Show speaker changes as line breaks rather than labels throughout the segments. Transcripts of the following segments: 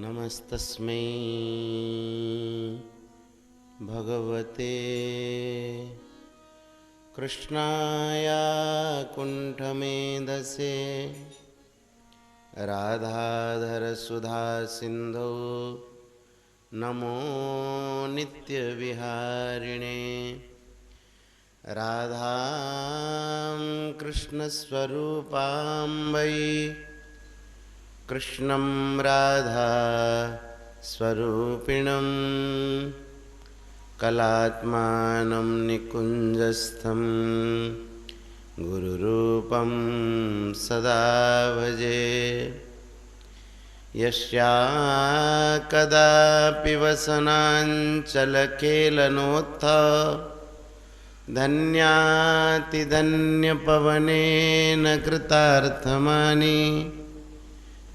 नमस्तस्मै भगवते कृष्णाय कुण्ठमेधसे राधाधरसुधासिन्धौ नमो नित्यविहारिणे राधां कृष्णस्वरूपां वै कृष्णं राधा स्वरूपिणं कलात्मानं निकुञ्जस्थं गुरुरूपं सदा भजे। यस्या कदापि वसनाञ्चलकेलनोत्थ धन्यातिधन्यपवनेन कृतार्थमानि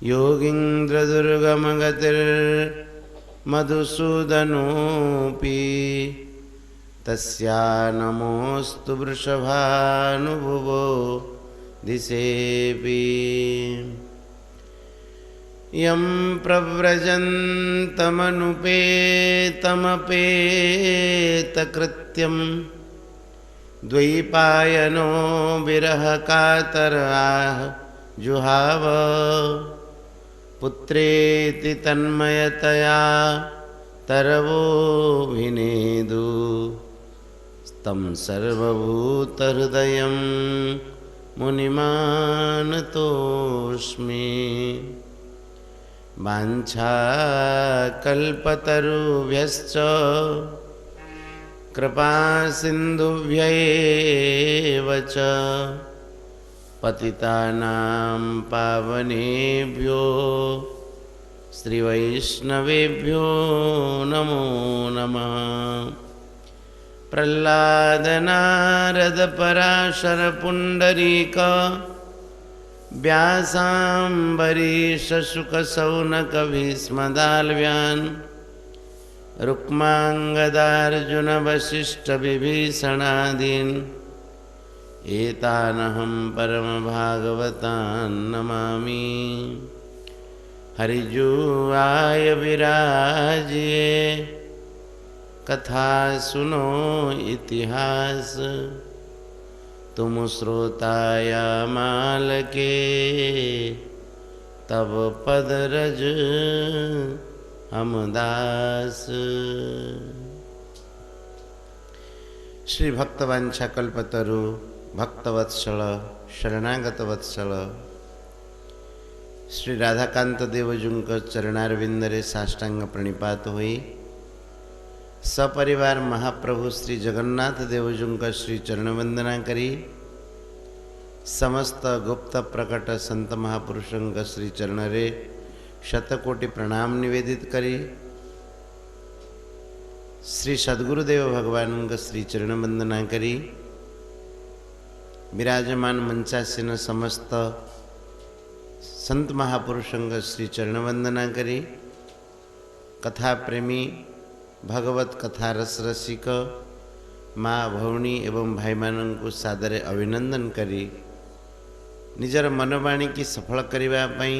योगीन्द्रदुर्गमगतिर्मधुसूदनोऽपि तस्या नमोऽस्तु वृषभानुभुवो दिशेऽपि। यं प्रव्रजन्तमनुपेतमपेतकृत्यं द्वैपायनो विरहकातराः जुहाव पुत्रेति तन्मयतया तरवोऽभिनेदु तं सर्वभूतहृदयं मुनिमानतोऽस्मि। वाञ्छाकल्पतरुभ्यश्च कृपासिन्धुभ्यैव च पतितानां पावनेभ्यो श्रीवैष्णवेभ्यो नमो नमः। प्रह्लादनारदपराशरपुण्डरीक व्यासाम्बरीशशुकशौनकभीष्मदाल्व्यान् रुक्माङ्गदार्जुनवसिष्ठविभीषणादीन् एतानहं परमभागवतान् नमामि। हरिजुवाय विराजिये कथा सुनो इतिहास तुम श्रोताय मालके तब पद रज हम दास। श्री भक्तवांछा कल्पतरु भक्तवत्सल शरणागत वत्सल श्री राधाकांत देवजुंक चरणारविंदरे साष्टांग प्रणिपात होई सपरिवार महाप्रभु श्री जगन्नाथ देवजुंक श्री चरणवंदना करी समस्त गुप्त प्रकट संत महापुरुषंक श्री चरणरे शतकोटि प्रणाम निवेदित करी श्री सद्गुरुदेव भगवान श्री चरणवंदना करी विराजमान मंचासीन समस्त संत महापुरुषंग श्री चरणवंदना करी कथा प्रेमी भगवत कथा रस रसिक माँ भौणी एवं भाई मानू सादरे अभिनंदन करी निजर मनवाणी की सफल करने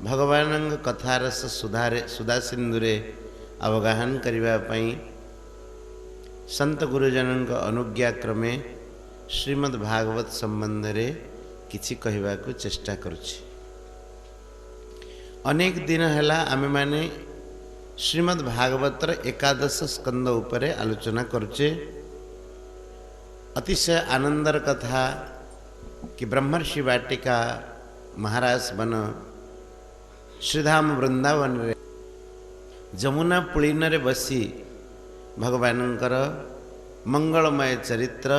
भगवान कथा रस सुधा सिंधुरे अवगाहन करने संत गुरुजन अनुज्ञा क्रमे श्रीमद्भागवत संबंधरे किछि कहवा को चेष्टा करुछि। अनेक दिन है आमे माने श्रीमद्भागवतर एकादश स्कंद उपरे आलोचना करुचे। अतिशय आनंदर कथा कि ब्रह्मर्षि वाटिका महाराज बन श्रीधाम वृंदावन रे जमुना पुलिन रे बसी भगवानंकर मंगलमय चरित्र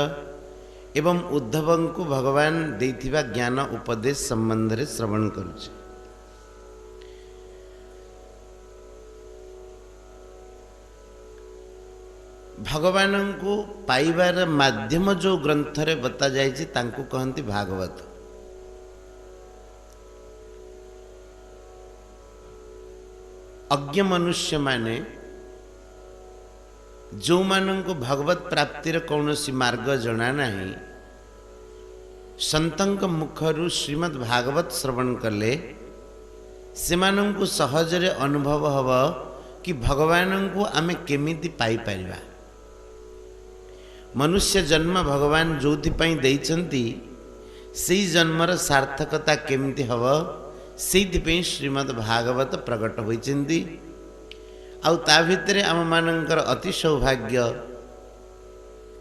एवं उद्धवं को भगवान देथिबा ज्ञान उपदेश संबंध रे श्रवण करुचे। भगवान को पाइबार माध्यम जो ग्रंथ रे बता जाइछि तांको कहंती भागवत। अज्ञ मनुष्य माने जो मानन को भगवत प्राप्तिर कौनसी मार्ग जना नहीं संतंक मुखरु श्रीमद् भागवत श्रवण कले सेमानंकु सहजरे अनुभव हब कि भगवान को आमे केमिति पाई परिबा। मनुष्य जन्म भगवान जोथिपाई देइछन्ति सेई जन्मर सार्थकता केमिति हब सेइथिपई श्रीमद् भागवत प्रकट होइछन्ति। आउ ता भितरे आम मानकर अति सौभाग्य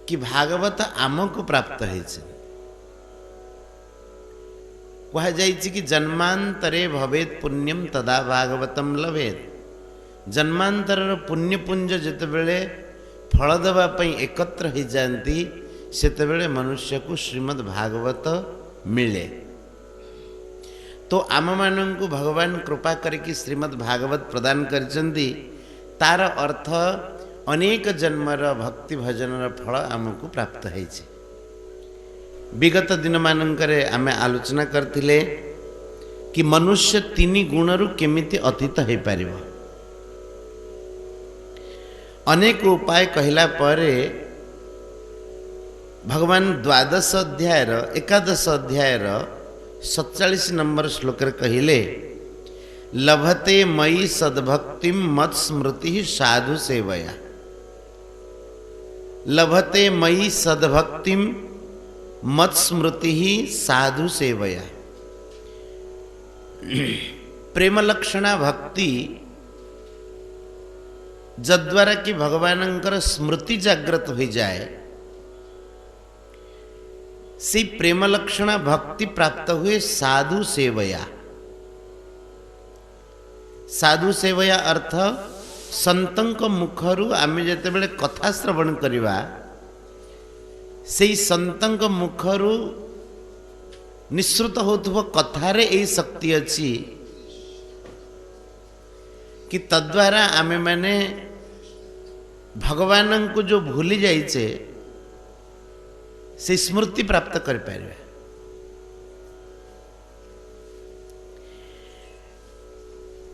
कि भागवत आमको प्राप्त होइछे। कहा जाइछि कि जन्मांतरे भवेत पुण्यम तदा भागवतम लभेत। जन्मांतरर पुण्यपुंज जेतेबेले फल देवा पई एकत्र हो जाती सेतेबेले मनुष्य को श्रीमद् भागवत मिले। तो आम मानंकु भगवान कृपा करके श्रीमद् भागवत प्रदान करचंदी। तार अर्थ अनेक जन्मर भक्ति भजनर फल आमको प्राप्त होइछे। विगत दिन मानंकरे आमे आलोचना करथिले कि मनुष्य तीन गुणरु केमिति अतीत हो पारिबो। अनेक उपाय कहला परे भगवान द्वादश अध्याय एकादश अध्याय 47 नंबर श्लोक कहिले लभते मयि सद्भक्ति मत् स्मृति साधु सेवया। लभते मयि सद्भक्ति मत् स्मृति साधु सेवया। प्रेम लक्षणा भक्ति जद्वारा कि भगवानंकर स्मृति जागृत हो जाए से प्रेम लक्षणा भक्ति प्राप्त हुए साधु सेवया। साधु सेवया अर्थ संतंक मुखरु आमे जेतेबेले कथा श्रवण करिवा से संतंक मुखरु निश्रुत होथुव कथारे ए शक्ति अछि कि तद्वारा आमे माने भगवान को जो भूली जाइछे से स्मृति प्राप्त कर पारे।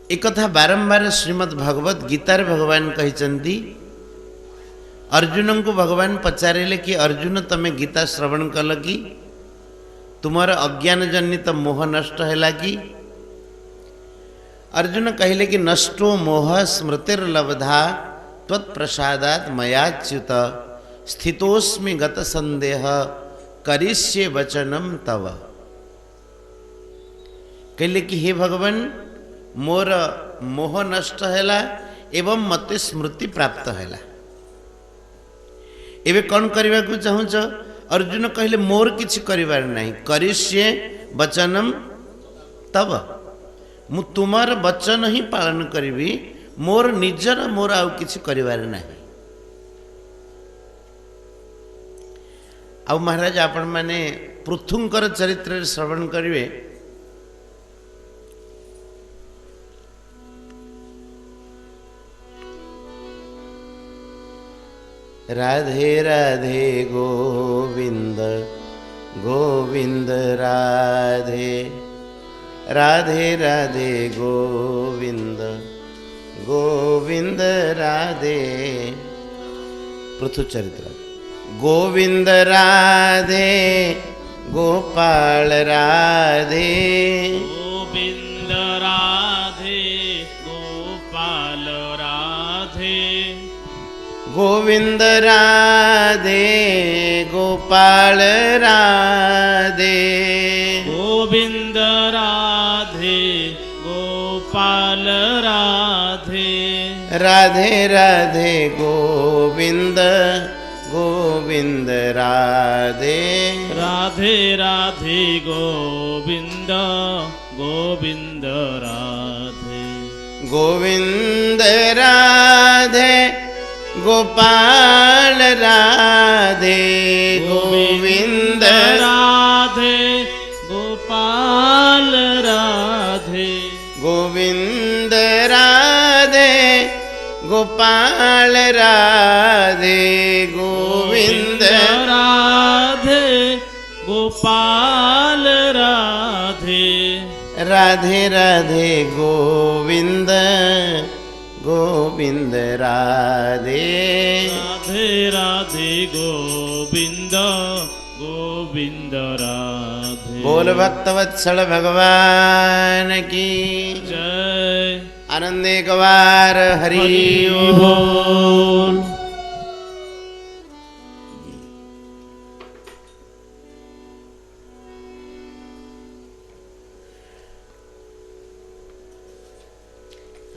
एक कथा बारंबार श्रीमद् भगवत गीतार भगवान कहिचंदी। अर्जुन को भगवान पचारे कि अर्जुन तमे गीता श्रवण कल कि तुमर अज्ञान जनित मोह नष्ट है कि। अर्जुन कहले कि नष्टो मोह स्मृतिर्लब्धा त्वत्प्रसादात् मयाच्युत स्थितोस्मि गत संदेह करिष्ये वचनम तव। कहले कि हे भगवान मोर मोह नष्ट हैला एवं मते स्मृति प्राप्त हैला। एबे कौन करबा को चाहूच। अर्जुन कहले मोर किछि करिवार नहीं करिष्ये वचनम तव। मु तुमार वचन ही पालन करिवी मोर निजर मोर आउ किछि करिवार नहीं। आउ महाराज आपण माने पृथुंकर चरित्र श्रवण करिवे। राधे राधे गोविंद गोविंद राधे राधे राधे गोविंद गोविंद राधे। पृथु चरित्र गोविंद राधे गोपाल राधे
गोविंद राधे गोपाल राधे
गोविंद राधे गोपाल राधे
गोविंद राधे गोपाल राधे
राधे राधे गोविंद गोविंद राधे
राधे राधे गोविंद गोविंद राधे
गोविंद राधे गोपाल राधे गोविंद
राधे गोपाल राधे
गोविंद राधे गोपाल राधे गोविंद
राधे गोपाल राधे
राधे राधे गोविंद गोविंद राधे
राधे राधे गोविंद गोविंद गोविंद राधे।
बोल भक्तवत्सल भगवान की
जय।
आनंद एक बार हरि
बोल।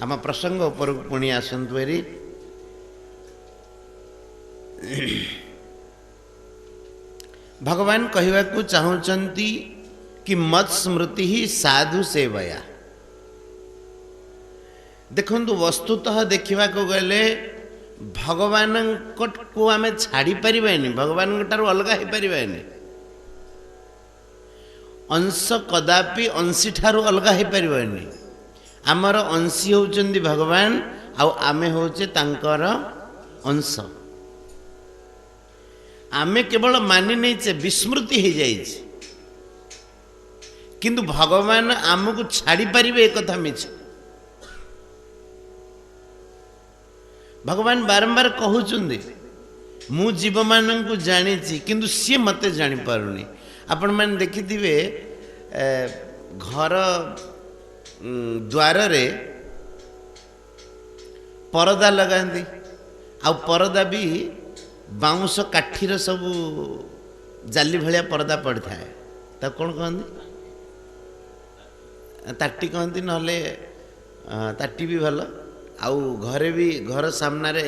आम प्रसंग ऊपर पुणी आसतु हेरी भगवान कहवाकू चाहूँगी कि मत स्मृति ही साधु सेवया। देखु वस्तुतः देखा गले भगवान को आम छाड़ी पारिबानी, भगवान ठारू अलग हो पारिबानी। अंश कदापि अंशी ठारू अलग हो पारिबानी। आमर अंशी होउचंदी भगवान आउ आमे होचे तांकर अंश। आमे केवल मानि नहीं विस्मृति हो जाए, किंतु भगवान आमको छाड़ी पारिबे एक कथा मिछ। भगवान बारंबार कहउचंदी मु जीव माननकु जानिछि किंतु सी मते जानि पारुनी। आपण मान देखिथिबे घर द्वार रे परदा लगांदी आ परदा भी बाउंस काठीर सब जाली भलिया परदा पड़ थाए। ता कौन कहती ताटी कहती नहले ताटी भी भल। आउ घरे भी घर सामना रे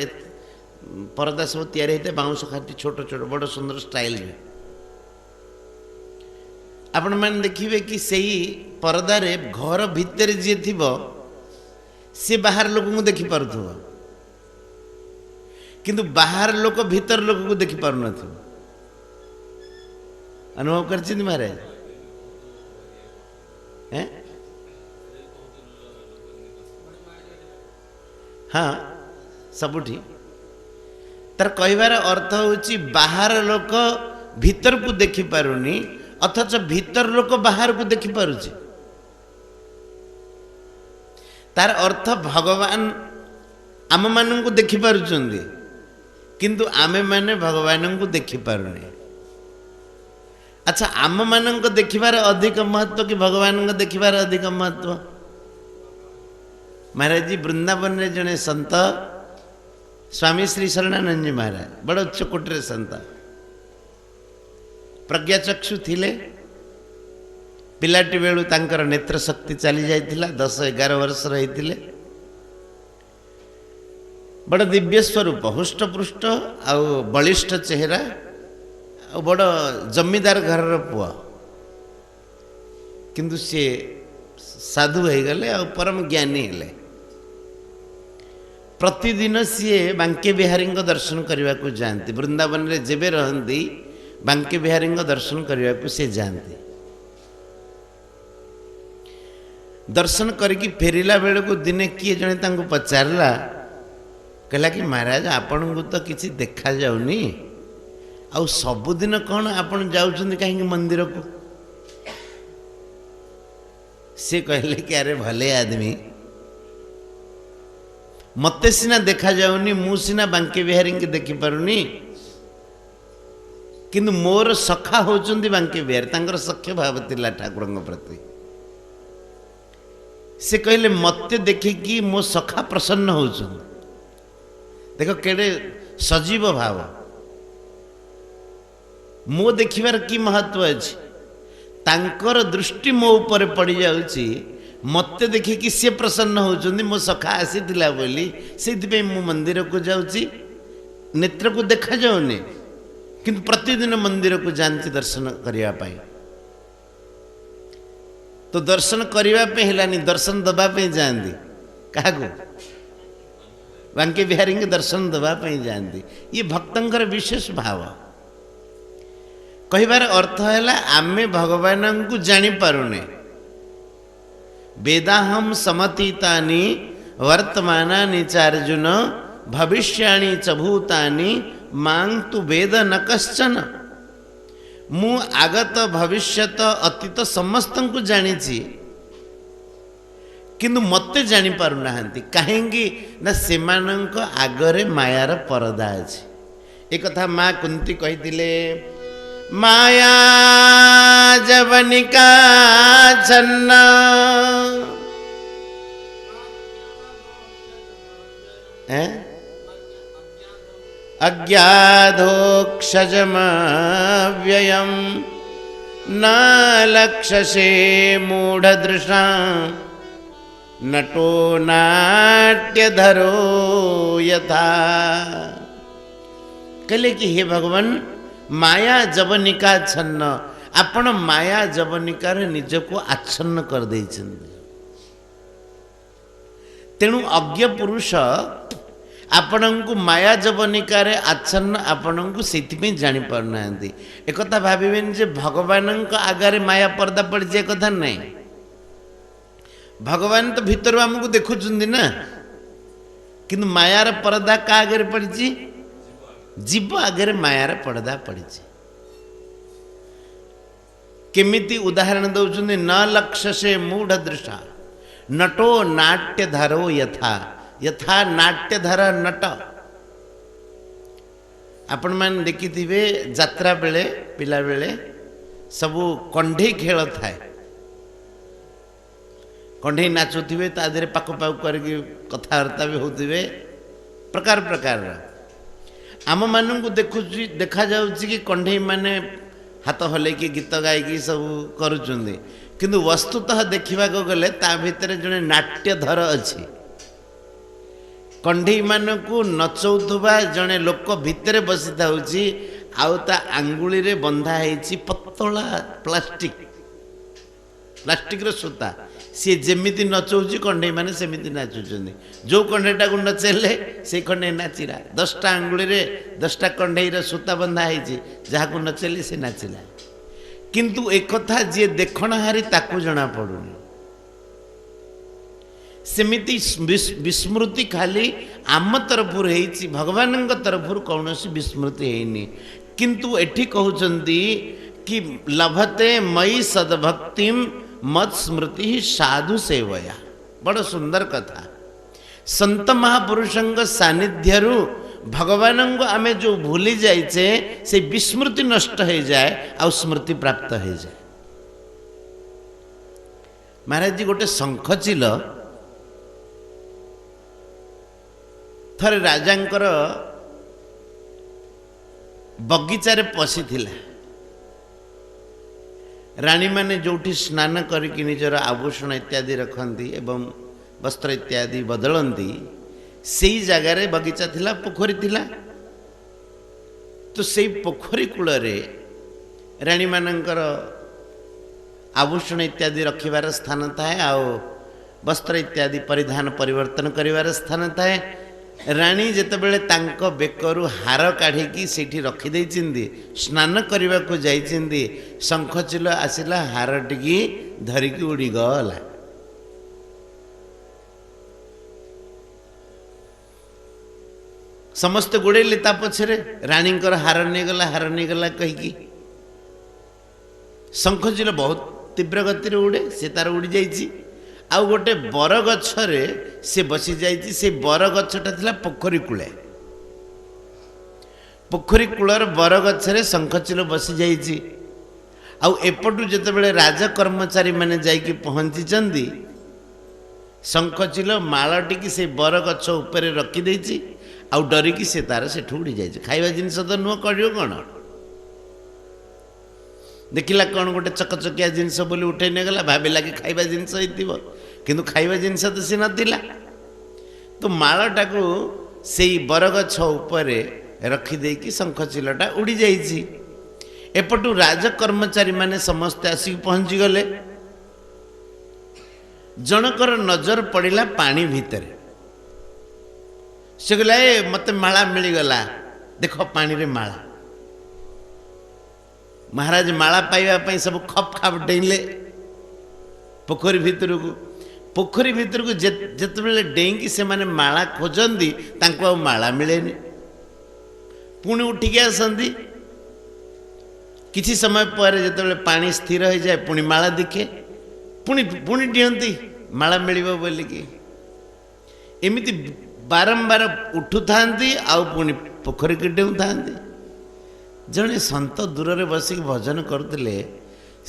परदा सब तैयारी होते बाउंस काठी छोट छोट बड़ सुंदर स्टाइल में। आपण मैंने देखिए कि सही परदा रे घर भितर जी थी सी बाहर लोक को देखी पारुथो, किंतु बाहर लोक भीतर लोक को देखी पार न। अनुभव कर महाराज हैं? हाँ सबुठी तार कहबार अर्थ होची बाहर लोक भीतर को देखी पारुनी, अथच भीतर लोक बाहर को देखी पारुची। तार अर्थ भगवान आम मान को देखी पारुचंदी, किंतु आमे माने भगवान को देखी पारुनी। अच्छा आम मान को देखिबार अधिक महत्व कि भगवान को देखिबार अधिक महत्व? महाराज जी वृंदावन रे जने संत स्वामी श्री शरणानंद जी महाराज बड़ उच्च कोटरे संत, प्रज्ञाचक्षु थिले। पिलाटी बेलू तांकर नेत्र शक्ति चली जाइथिला, 10-11 वर्ष रही। बड़ दिव्य स्वरूप, हुष्टपृष्ट आउ बलिष्ठ चेहरा, बड़ जमीदार घर पुआ, किंतु सी साधु हो गले आ परम ज्ञानी हेले। प्रतिदिन सी बांके बिहारी दर्शन करने को जाती। वृंदावन रे जेबे रहंती बांके बिहारी दर्शन करने को सी जाती। दर्शन करके फेरिला बेल को दिने किए जने तांको पचारला, कहला कि महाराज आपन को तो किसी देखा जाउनी, आउ सबुदिन कौन आपन जाउछंदी कहीं मंदिर को? से कहले कि अरे भले आदमी, मते सिना देखा जाउनी, मु सिना बांके बिहारी के देखी पारुनी, किंतु मोर सखा होचंदी बांके बिहारी। तांकर सख्य भाव तिला ठाकुर प्रति। से कहले मते देखिकी मो सखा प्रसन्न होचंदी। देखो केड़े सजीव भाव। मो देखिबार की महत्व अछि, तांकर दृष्टि मो ऊपर पड़ जाउची, मते देखिकी सी प्रसन्न होचंदी। मो सखा आसीथिला बोली सेति मु मंदिर को जाउची। नेत्र को देखा जाउनी, किंतु प्रतिदिन मंदिर को जानती दर्शन करिया पाई। तो दर्शन करिया पे हेलानी, दर्शन दबा पे जानती। काको? बांके बिहारी के दर्शन दबा पे जानती। ये भक्तंकर विशेष भाव। कहबार अर्थ है आमे भगवान को जानी पारुने। वेदाहम समतीतानि वर्तमानानि चार्जुन भविष्याणि च भूतानि मांग तु वेद न कश्चन। मु आगत भविष्यत अतीत समस्त को जानी, किंतु मते जानी पारु नाहंती। काहेंगी ना सेमानंक आगरे मायार परदा अछि। एक कथा माँ कुंती कहिथिले, माया जवनिका छन्न अज्ञाधोक्षजमव्ययम् न लक्षसे मूढ़दृशा नटो नाट्यधरो यथा। कहले कि हे भगवान माया जवनिका छन्न आपण माया जवनिकार निजको आच्छन्न कर देइछन्ति। तेणु अज्ञ पुरुष आपणଙ୍କୁ माया जवनिकार आच्छन्न आपणଙ୍କୁ सेथिपे जानि पारनांती। एकथा भाबिबेन जे भगवानଙ୍କ आगारे माया पर्दा पड़ जे कथा नहीं। भगवान तो भीतर हमको देखुचंदी ना, किंतु मायार पर्दा का आगे पड़ी जीव आगे मायार पर्दा पड़ी। केमिति उदाहरण दौचंदी न लक्षसे मूढ़ दृशा नटो नाट्यधरो यथा। यथा नाट्यधर नट आपण मान देखिथिबे यात्रा बेले पिला बेले सबु कंढे खेल थाए। कंढे नाचुथिबे ता देरे पाको पाको करके कथावार्ता भी होथिबे प्रकार प्रकार। आम मानू देखुची देखा जाउची कि कंढे माने हाथ हले कि गीत गायकी सब करुचंदी, किंतु वस्तुतः देखा गले ता भितर जने नाट्यधर अछि। कंढे मानकू नचौथुबा जने लोक भितर बसी थाउची आउ ता आंगुली रे बंधा हेची पतला प्लास्टिक रो सूता। सी जेमिति नचौची कंढे माने सेमिति नाचुचंदी। जो कंढेटा को नचेले से कंढे नाचिला। 10टा आंगुली रे 10टा कंढे रो सूता बंधा हेची, जहा को नचेले से नाचिला। किंतु एक कथा जे देखण हारी ताकू जणा पडुनी। सेमिति विस्मृति खाली आम तरफुर हेची, भगवान तरफुर कौनसी विस्मृति हेनी। किंतु एठी कहउचंदी कि लभते मई सद्भक्तिम मत स्मृति साधु सेवया। बड़ सुंदर कथा। संत महापुरुषंग सानिध्यरु भगवान आमे जो भूली जाइचे से विस्मृति नष्ट हो जाए आ स्मृति प्राप्त हो जाए। महाराज जी गोटे शंख चिल थरे राजांकर बगीचारे पशिथिला। रानी माने जोठी स्नान करके निजर आभूषण इत्यादि रखती एवं वस्त्र इत्यादि बदलती, से जगार बगीचा थिला, पोखरी थिला। तो से पोखरी कूल रानी मानकर आभूषण इत्यादि रखिबार स्थान थाए, आओ वस्त्र इत्यादि परिधान परिवर्तन करिवार स्थान थाए। रानी जेतेबेले तांको बेकरु हार काढ़ी सेठी रखी देइचिंदी, स्नान करने को जाइचिंदी, शंखचिल आसिला हार टिकी धरिकी उड़ी गला। समस्त गोड़ेले ता पछरे रानींकर हार नहीं गला कहीकि। शंखचिल बहुत तीव्र गति उड़े, से तार उड़ी जाइची। आउ गोटे बर गछरे से बसी जाइची। से बर गछटा थिला पोखरी कूले। पोखरी कूलर बर गछरे शंखचिल बसी जाइची। आउ एपटू जेतेबेले राज कर्मचारी माने जाइकी पहुंचीचंदी, शंखचिल मालटिकी से बर गछ उपरे रखी देइची। आउ डरिकी से तार से उड़ी जाइची। खाइबा जिनिस तो नुह करियो कोन, देखिला कौन गोटे चकचकिया जिनस बोली उठे नेगला, भाविला कि खाइबा जिनस होइतिबो, किंतु खाइबा जिनस तो सी नथिला। तो मालटा को सेई बरगछ उपरे रखी देकी शंखचिलटा उड़ी जाइची। एपटू राज कर्मचारी माने समस्त आसिक पहुंची गले। जनकर नजर पड़िला पानी भितर। से कहला ए मते माला मिली गला, देखो पानी रे माला। महाराज माला पाइबा सब खप खाप डेले पोखरी भितर को। पोखरी भितर को जिते डेईकी से माने माला खोजती तांको माला मिलेनी। पुणी उठिकी आसती। किछि समय पर जिते पानी स्थिर हो जाए पुणी माला दिखे, पुणी पुणी डिहंती माला मिलिबो बोलिकी। एमिति बारंबार उठु थांती आउ पुणी पोखरी की डेउ थांती। ଜଣେ ସନ୍ଥ ଦୂରରେ ବସିକି ଭଜନ କରୁଥିଲେ,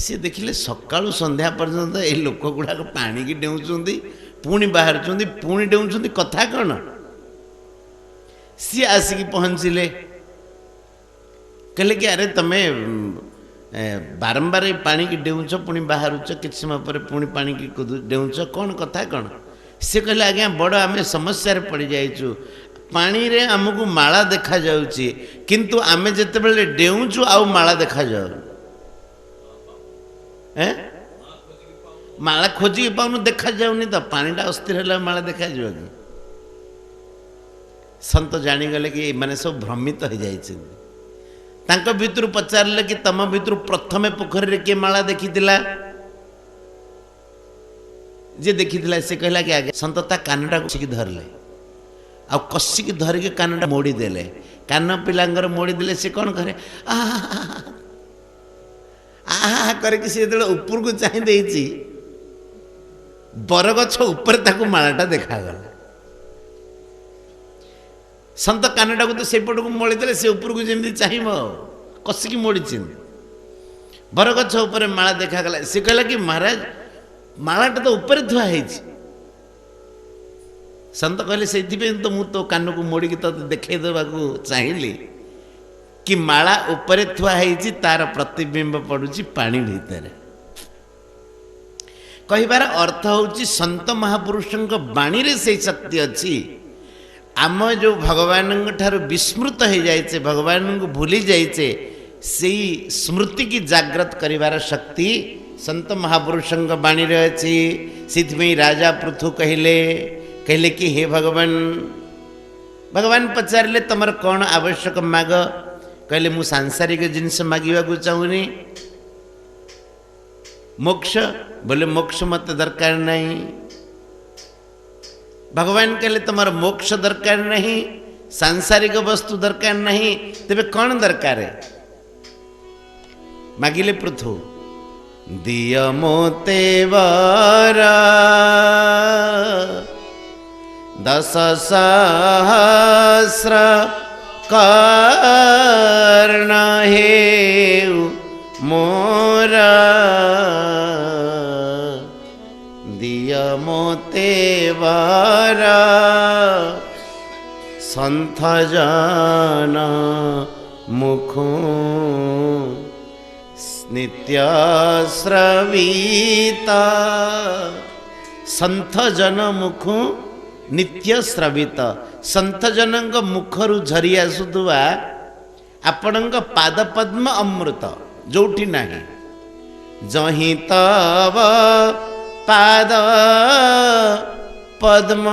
ସିଏ ଦେଖିଲେ ସକାଳୁ ସନ୍ଧ୍ୟା ପର୍ଯ୍ୟନ୍ତ ଏଇ ଲୋକ ଗୁଡ଼ାକ ପାଣିକି ଡେଉଁଛନ୍ତି, ପୁଣି ବାହାରୁଛନ୍ତି, ପୁଣି ଡେଉଁଛନ୍ତି, କଥା କ'ଣ? ସିଏ ଆସିକି ପହଞ୍ଚିଲେ, କହିଲେ କି ଆରେ ତମେ ବାରମ୍ବାର ପାଣିକି ଡେଉଁଛ, ପୁଣି ବାହାରୁଛ, କିଛି ସମୟ ପରେ ପୁଣି ପାଣିକି ଡେଉଁଛ, କ'ଣ କଥା କ'ଣ? ସେ କହିଲେ ଆଜ୍ଞା ବଡ଼ ଆମେ ସମସ୍ୟାରେ ପଡ଼ିଯାଇଛୁ, ପାଣିରେ ଆମକୁ ମାଳା ଦେଖାଯାଉଛି, କିନ୍ତୁ ଆମେ ଯେତେବେଳେ ଡେଉଁଛୁ ଆଉ ମାଳା ଦେଖାଯାଉନି। ମାଳା ଖୋଜିକି ପାଉନୁ, ଦେଖାଯାଉନି ତ, ପାଣିଟା ଅସ୍ଥିର ହେଲେ ମାଳା ଦେଖାଯିବ କି? ସନ୍ଥ ଜାଣିଗଲେ କି ଏମାନେ ସବୁ ଭ୍ରମିତ ହେଇଯାଇଛନ୍ତି। ତାଙ୍କ ଭିତରୁ ପଚାରିଲେ କି ତମ ଭିତରୁ ପ୍ରଥମେ ପୋଖରୀରେ କିଏ ମାଳା ଦେଖିଥିଲା? ଯିଏ ଦେଖିଥିଲା ସେ କହିଲା କି ଆଜ୍ଞା। ସନ୍ଥ ତା କାନଟାକୁ କଷିକି ଧରିଲେ, ଆଉ କଷିକି ଧରିକି କାନଟା ମୋଡ଼ି ଦେଲେ। କାନ ପିଲାଙ୍କର ମୋଡ଼ି ଦେଲେ ସେ କ'ଣ କରେ? ଆହା କରିକି ସେ ଯେତେବେଳେ ଉପରକୁ ଚାହିଁ ଦେଇଛି, ବରଗଛ ଉପରେ ତାକୁ ମାଳାଟା ଦେଖାଗଲା। ସନ୍ଥ କାନଟାକୁ ତ ସେପଟକୁ ମୋଡ଼ିଦେଲେ, ସେ ଉପରକୁ ଯେମିତି ଚାହିଁବ କଷିକି ମୋଡ଼ିଛନ୍ତି। ବରଗଛ ଉପରେ ମାଳା ଦେଖାଗଲା। ସେ କହିଲା କି ମହାରାଜ ମାଳାଟା ତ ଉପରେ ଥୁଆ ହେଇଛି। ସନ୍ଥ କହିଲେ ସେଇଥିପାଇଁ ତ ମୁଁ ତୋ କାନକୁ ମୋଡ଼ିକି ତତେ ଦେଖେଇ ଦେବାକୁ ଚାହିଁଲି କି ମାଳା ଉପରେ ଥୁଆ ହେଇଛି, ତାର ପ୍ରତିବିମ୍ବ ପଡ଼ୁଛି ପାଣି ଭିତରେ। କହିବାର ଅର୍ଥ ହେଉଛି ସନ୍ଥ ମହାପୁରୁଷଙ୍କ ବାଣୀରେ ସେଇ ଶକ୍ତି ଅଛି। ଆମ ଯେଉଁ ଭଗବାନଙ୍କ ଠାରୁ ବିସ୍ମୃତ ହେଇଯାଇଛେ, ଭଗବାନଙ୍କୁ ଭୁଲି ଯାଇଛେ, ସେଇ ସ୍ମୃତିକି ଜାଗ୍ରତ କରିବାର ଶକ୍ତି ସନ୍ଥ ମହାପୁରୁଷଙ୍କ ବାଣୀରେ ଅଛି। ସେଥିପାଇଁ ରାଜା ପୃଥୁ କହିଲେ କି ହେ ଭଗବାନ, ଭଗବାନ ପଚାରିଲେ ତମର କ'ଣ ଆବଶ୍ୟକ ମାଗ? କହିଲେ ମୁଁ ସାଂସାରିକ ଜିନିଷ ମାଗିବାକୁ ଚାହୁଁନି। ମୋକ୍ଷ? ବୋଲେ ମୋକ୍ଷ ମୋତେ ଦରକାର ନାହିଁ। ଭଗବାନ କହିଲେ ତମର ମୋକ୍ଷ ଦରକାର ନାହିଁ, ସାଂସାରିକ ବସ୍ତୁ ଦରକାର ନାହିଁ, ତେବେ କ'ଣ ଦରକାର? ମାଗିଲେ ପୃଥୁ, ଦିଅ ମୋତେ ବର 10,000 କର୍ଣ୍ଣ ହେଉ ମୋର, ଦିଅ ମୋତେ ବର ସନ୍ଥ ଜନ ମୁଖୁ ନିତ୍ୟ ଶ୍ରବିତ। ସନ୍ଥ ଜନ ମୁଖୁ ନିତ୍ୟ ଶ୍ରବିତ। ସନ୍ଥ ଜନଙ୍କ ମୁଖରୁ ଝରି ଆସୁଥିବା ଆପଣଙ୍କ ପାଦ ପଦ୍ମ ଅମୃତ ଯୋଉଠି ନାହିଁ। ଯହିଁ ତବ ପାଦ ପଦ୍ମ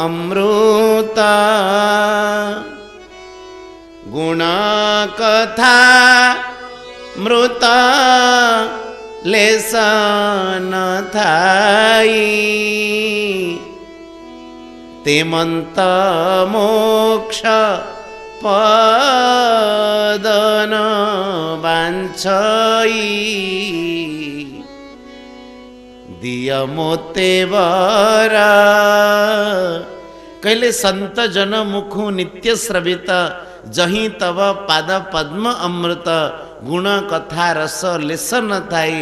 ଅମୃତ, ଗୁଣ କଥା ମୃତ ଲେଶ ନଥାଇ, ତେମନ୍ତ ମୋକ୍ଷ ପଦନ ବାଞ୍ଛଇ, ଦିଅ ମୋତେ ବର। କହିଲେ ସନ୍ଥ ଜନ ମୁଖୁ ନିତ୍ୟ ଶ୍ରବିତ, ଯହିଁ ତବ ପାଦ ପଦ୍ମ ଅମୃତ, ଗୁଣ କଥା ରସ ଲେଶ ନଥାଇ,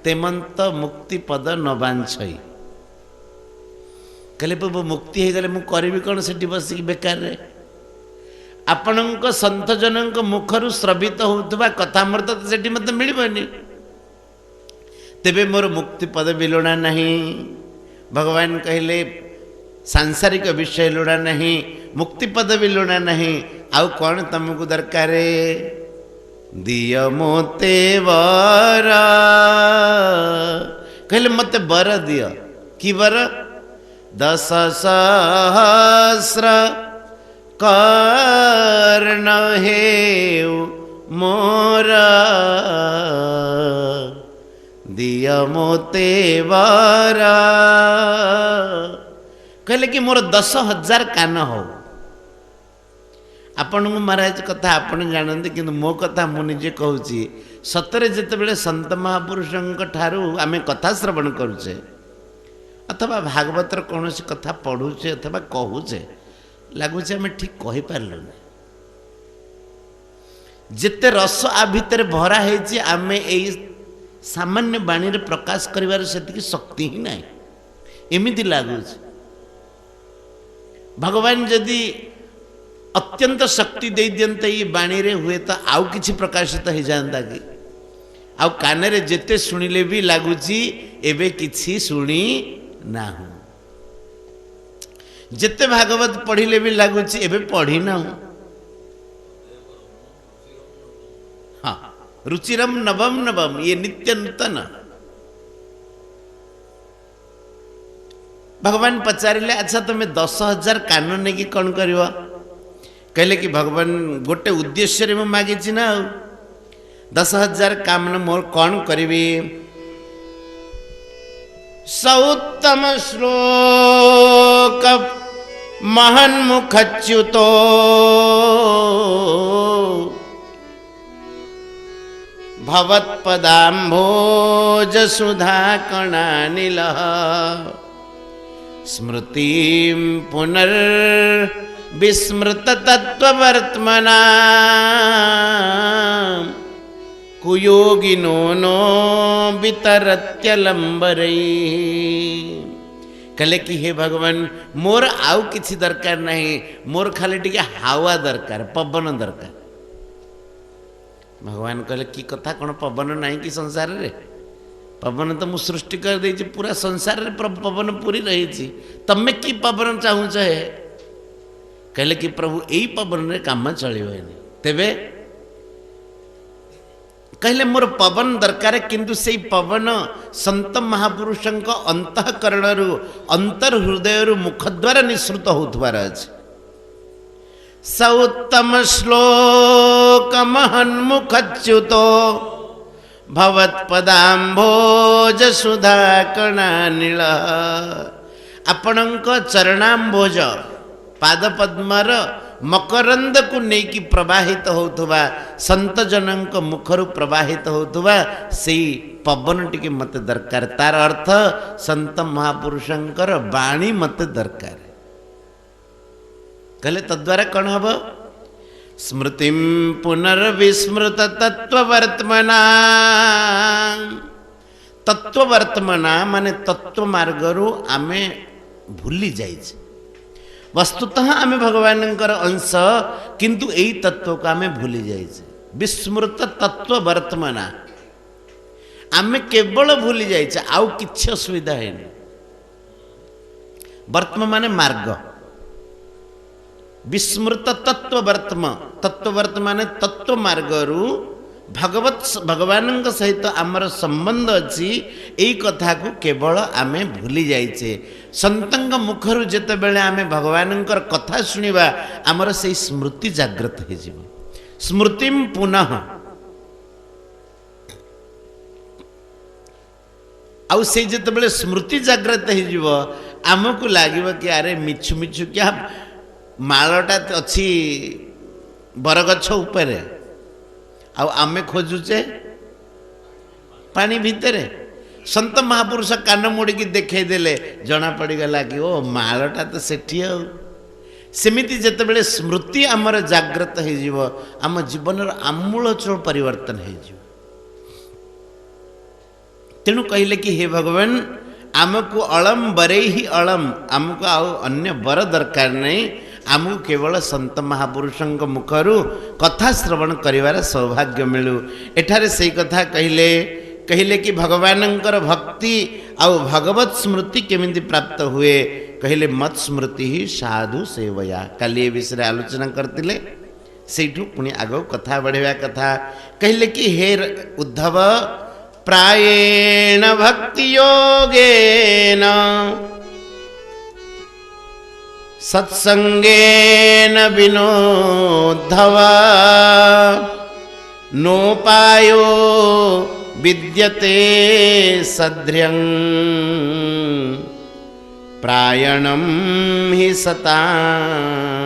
ତେମନ୍ତ ମୁକ୍ତି ପଦ ନ ବାଞ୍ଛଇ। କହିଲେ ପ୍ରଭୁ ମୁକ୍ତି ହେଇଗଲେ ମୁଁ କରିବି କ'ଣ ସେଠି ବସିକି ବେକାରରେ? ଆପଣଙ୍କ ସନ୍ଥ ଜନଙ୍କ ମୁଖରୁ ଶ୍ରବିତ ହେଉଥିବା କଥାମୃତ ତ ସେଠି ମୋତେ ମିଳିବନି, ତେବେ ମୋର ମୁକ୍ତି ପଦ ବି ଲୋଡ଼ା ନାହିଁ। ଭଗବାନ କହିଲେ ସାଂସାରିକ ବିଷୟ ଲୋଡ଼ା ନାହିଁ, ମୁକ୍ତି ପଦ ବି ଲୋଡ଼ା ନାହିଁ, ଆଉ କ'ଣ ତମକୁ ଦରକାର? ଦିଅ ମୋତେ ବର। କହିଲେ ମୋତେ ବର ଦିଅ। କି ବର? 10,000 କର୍ଣ୍ଣ ହେଉ ମୋର, ଦିଅ ମୋତେ ବର। କହିଲେ କି ମୋର 10,000 କାନ ହଉ। ଆପଣଙ୍କୁ ମହାରାଜ କଥା ଆପଣ ଜାଣନ୍ତି, କିନ୍ତୁ ମୋ କଥା ମୁଁ ନିଜେ କହୁଛି। ସତରେ ଯେତେବେଳେ ସନ୍ଥ ମହାପୁରୁଷଙ୍କ ଠାରୁ ଆମେ କଥା ଶ୍ରବଣ କରୁଛେ, ଅଥବା ଭାଗବତର କୌଣସି କଥା ପଢ଼ୁଛେ ଅଥବା କହୁଛେ, ଲାଗୁଛି ଆମେ ଠିକ୍ କହିପାରିଲୁନି। जिते रस आ भितर भरा है आमे एई सामान्य बाणी रे प्रकाश करिवार सेतिकी शक्ति ही नहीं एमिति लागुच भगवान जदि अत्यंत शक्ति दे दियंते ये बाणी रे हुए तो आउ किछि प्रकाशित हो जाता कि आउ कान रे जेते सुनिले भी लागुची एबे किछि सुनी ना हूं जेते भागवत पढ़िले भी लागुची एबे पढ़ी ना हूं हाँ रुचिरम नवम नवम ये नित्य नूतन भगवान पचारिले अच्छा तुम्हें 10,000 कान नहीं कौन कर कहले कि भगवान गोटे उद्देश्य रे मागिची ना 10,000 कामना मोर कौन करी सौत्तम श्लोक महन्मुखच्युतो भवत्पदाम्भोज सुधा कणानिल स्मृतिं पुनर्विस्मृत तत्त्ववर्त्मना कुयोगिनो नो वितरत्यलंबरैः कहले कि हे भगवान मोर आउ किछि दरकार नहीं मोर खाली टिके हावा दरकार पवन दरकार भगवान कहले कि कथा कौन पवन नहीं कि संसार रे पवन तो मु सृष्टि कर देछि पूरा संसार रे पवन पूरी रही तमे कि पवन चाहूच है कहले कि प्रभु यही पवन रे काम चलिबनी तेबे कहले मोर पवन दरकार किंतु से पवन संत महापुरुषों अंतःकरण अंतर हृदय मुख द्वारा निसृत होथवार अछि सौत्तम श्लोक महन्मुखच्युतो भवत्पदाम्भोज सुधा कणानिल आपणक चरणाम्भोज पादपद्मर मकरंद को नेकी प्रवाहित होथुवा संत जनक मुखरु प्रवाहित होथुवा से पवन टिके मते दरकार तार अर्थ संत महापुरुषंकर बाणी मते दरकार कहले तद्वारा कौन हम स्मृतिं पुनर्विस्मृत तत्त्ववर्त्मना तत्त्ववर्त्मना माने तत्व मार्गरु आमे भूली जाइछे वस्तुतः आमे भगवानंकर अंश किंतु यही तत्व को आमे भूली जाइछे विस्मृत तत्त्ववर्त्मना आमे केवल भूली जाइछे आउ किछि असुविधा हैनी वर्त्म माने मार्ग विस्मृत तत्त्ववर्त्म माने तत्व मार्गरु भगवान सहित आमर संबंध अच्छी यही कथा को केवल आमे भूली जाइछे संतंग मुखरु जेते बेले आमे भगवान कथा सुनिबा आमर से स्मृति जागृत हो जिवो स्मृतिम पुनः आउ से जेते बेले स्मृति जागृत हो जिवो आमको लागिबो कि अरे मिछु मिछु क्या मालटा अच्छी बरगछ उपरे आमे खोजुचे पानी भितरे संत महापुरुष कान मोड़ी देखई देले जना पड़गला कि ओ मालटा तो सेठी सेमिति जेतेबेले स्मृति आमर जागृत हो जिवो आम जीवन आमूलचूल परिवर्तन हो जिवो तेणु कहले कि हे भगवान आमको अलम बरे ही अलम आमको आउ अन्य बर दरकार नहीं आमको केवल संत महापुरुषों मुखरु कथा श्रवण करिवार सौभाग्य मिलू एठारे से कथा कहले कि भगवानंकर भक्ति आउ भगवत स्मृति केमिति प्राप्त हुए कहले मत स्मृति ही साधु सेवया काली विषय आलोचना करतिले सेठू पुणी आगो कथा बढ़िया कथा कहले कि हे उद्धव प्रायेण भक्ति योगेन सत्संगेन विनोद्धव नोपायो विद्यते सद्र्यं प्रायणं हि सतामहम्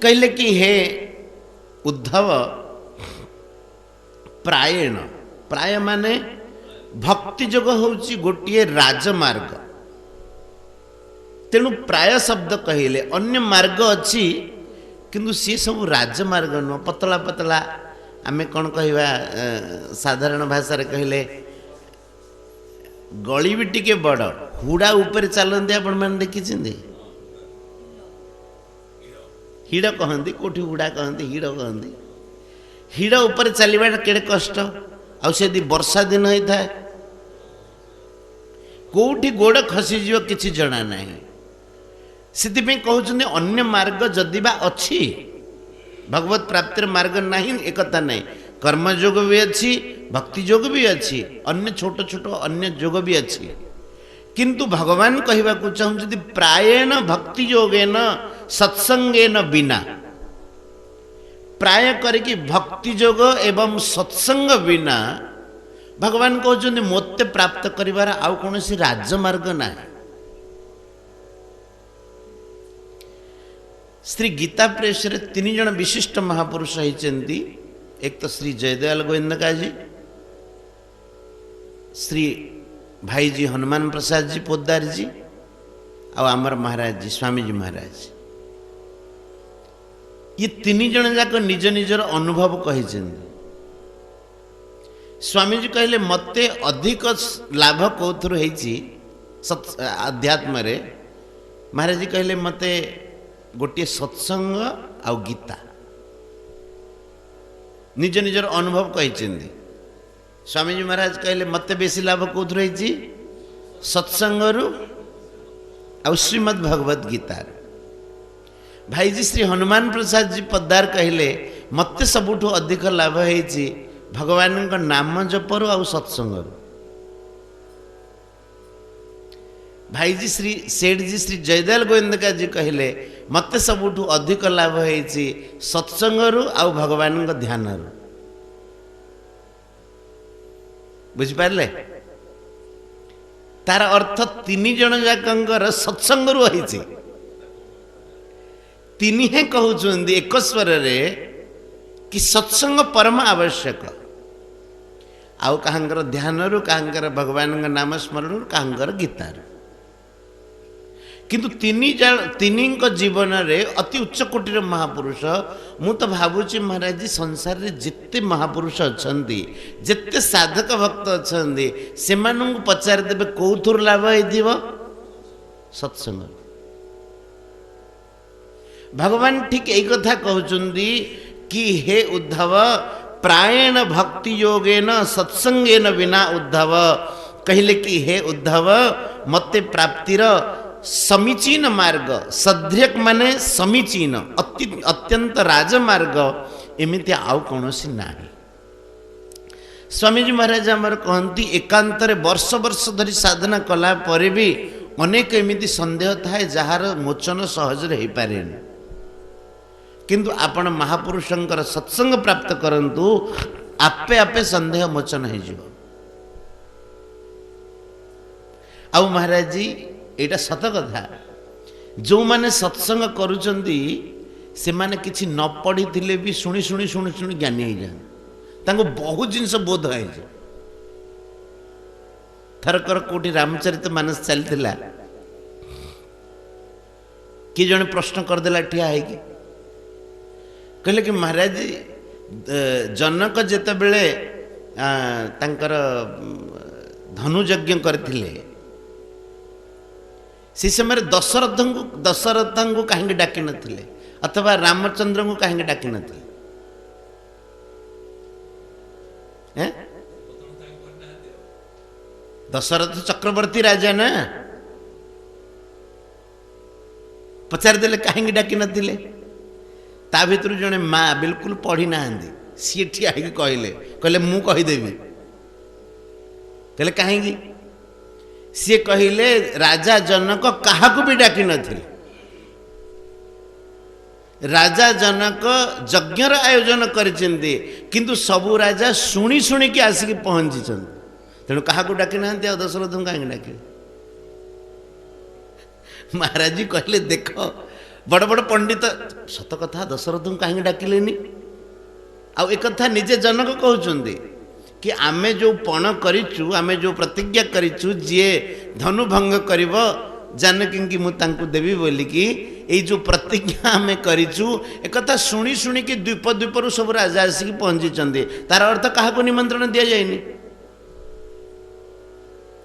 कहले कि हे उद्धव प्रायण प्राय माने भक्ति जोग होची गोटे राजमार्ग तेणु प्राय शब्द कहले अन्य मार्ग अच्छी किंतु सी सब राजमार्ग नुह पतला पतला आम कौन कहवा साधारण भाषा कहले गली भी टिके बड़ हुड़ा ऊपर चलते आपण मैंने देखी हिड़ कहती कौटी हुड़ा कहती हिड़ कहती हिड़ ऊपर चलवा केड़े कष्ट आदि वर्षा दिन होता है कौटी गोड़ खसीज किसी जना ना से कहते अन्य मार्ग जदि बा अच्छी भगवत प्राप्तिर मार्ग नहीं एकता नहीं कर्मयोग भी अच्छी भक्ति योग भी अच्छी अन्य छोट छोट अन्य योग भी अच्छी किंतु भगवान कहवा चाहते प्रायेण भक्ति योगेन सत्संगेन बिना प्राय करके भक्ति योग एवं सत्संग बिना भगवान कहते मोते प्राप्त करिवार आउ कौन सी राजमार्ग ना श्री गीता प्रेस रे 3 जन विशिष्ट महापुरुष होती एक तो श्री जयदयाल गोविंदका जी श्री भाई जी हनुमान प्रसाद जी पोद्दार जी आमर महाराज जी स्वामी जी महाराज ये 3 जन जाक निज निजर अनुभव कही स्वामी जी कहले मते अधिक लाभ कौथुर होईची अध्यात्म रे महाराज जी कहले मते गोटे सत्संग आउ गीता निज निजर अनुभव कही स्वामी जी महाराज कहले मते बेसी लाभ कौथुर होईची सत्संगरु आउ श्रीमद् भगवत गीता भाई जी श्री हनुमान प्रसाद जी पद्दार कहले मते सबुठु अधिक लाभ होईची भगवान का नाम जपरु आउ सत्संगरु भाई जी श्री सेठ जी श्री जयदयाल गोविंदका जी कहले मते सबुठु अधिक लाभ होईची सत्संगरु आउ भगवान का ध्यान रु बुझिपारे तार अर्थ 3 जन जाकर सत्संगरु होईची 3 हे कहउछन्ती एक स्वर रे कि सत्संग परम आवश्यक आउ कहांकर ध्यान रु कहांकर भगवान का नाम स्मरण रु कहांकर गीता रु किंतु 3 जीवन रे अति उच्च कोटिर महापुरुष मु तो भावुची महाराज जी संसार रे जिते महापुरुष अछंती जिते साधक भक्त अछंती से मानू पचार देबे कौथुर लाभ होइथिबो सत्संग भगवान ठीक यही कथा कहउचंदी कि हे उद्धव प्रायेण भक्ति योगेन सत्संगेन बिना उद्धव कहले कि हे उद्धव मते प्राप्तिर समीचीन मार्ग सद्यक माने समीचीन अत्यंत राजमार्ग एमिति आउ कौनसी नाही स्वामीजी महाराज आमर कहती एकांत वर्ष वर्ष धरी साधना कला परे भी अनेक एमिति संदेह थाए जार मोचन सहज हो पारे किंतु आपण महापुरुषंकर सत्संग प्राप्त करंतु आपे आपे संदेह मोचन हो आउ महाराज जी एटा सत कथा जो माने सत्संग करुचंदी से माने किछि न पढ़ी थिले भी शुणी शुणी शुणी शुणी ज्ञानी हो जाए तांको बहुत जिनस बोध है थरकर कोठी रामचरित मानस चलथिला कि जने प्रश्न करदेला ठिया है कि कहले कि महाराज जनक जेते बेले तांकर धनुयज्ञ करथिले से समय दशरथ को कहीं डाक नथिले अथवा रामचंद्र को कहीं डाक नथिले दशरथ चक्रवर्ती राजा ना पचार देले कहीं डाक नथिले ता भितर जने माँ बिल्कुल पढ़ी ना सी ठिया कहले कहले मु कहीदेवी कहले कहीं सी कहले राजा जनक काहाकू भी डाक नथिले राजा जनक यज्ञर आयोजन करछन्ती किंतु सबु राजा शुणी शुणी के आसिक पहुंची तेणु काहाकू डाक ना दशरथ कहीं डाक महाराज जी कहले देख बड़ बड़ पंडित सत कथा दशरथ कहीं डाकिलेनी आउ एक कथा निजे जनक कहउचंदी कि आमे जो पण करिचु आमे जो प्रतिज्ञा करिचु जे धनु भंग करिवो जानकी मु तांकु देवी बोली कि ये जो प्रतिज्ञा आम करूँ एक शुणी शुणिकी द्वीप द्वीपर सब राजा आसिक पहुंची तार अर्थ क्या निमंत्रण दि जाएनि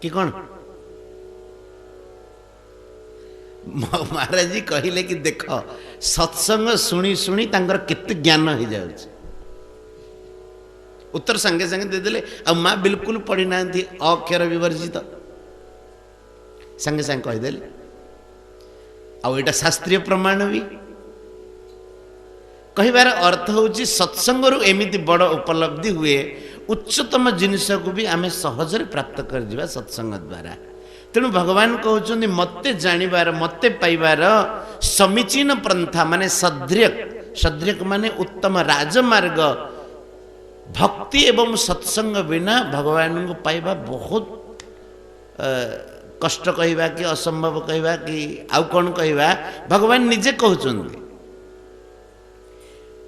कि कौन महाराज जी कहले कि देख सत्संग शुणी शुणी केते ज्ञान हो जाए उत्तर संगे संगे देदेले आ माँ बिल्कुल पढ़ी ना अक्षर विवर्जित संगे संगे कहीदेले आईटा शास्त्रीय प्रमाण भी कहबार अर्थ होची सत्संग एमती बड़ उपलब्धि हुए उच्चतम जिनस को भी आम सहजरे प्राप्त कर सत्संग द्वारा तेणु भगवान कहते मते जानिबार मते पाइबार समीचीन पंथा माने सद्र्यक सद्र्यक माने उत्तम राजमार्ग भक्ति एवं सत्संग बिना भगवान को पाइबा बहुत कष्ट कहवा कि असंभव कहवा कि आउ कौन कहवा भगवान निजे कहते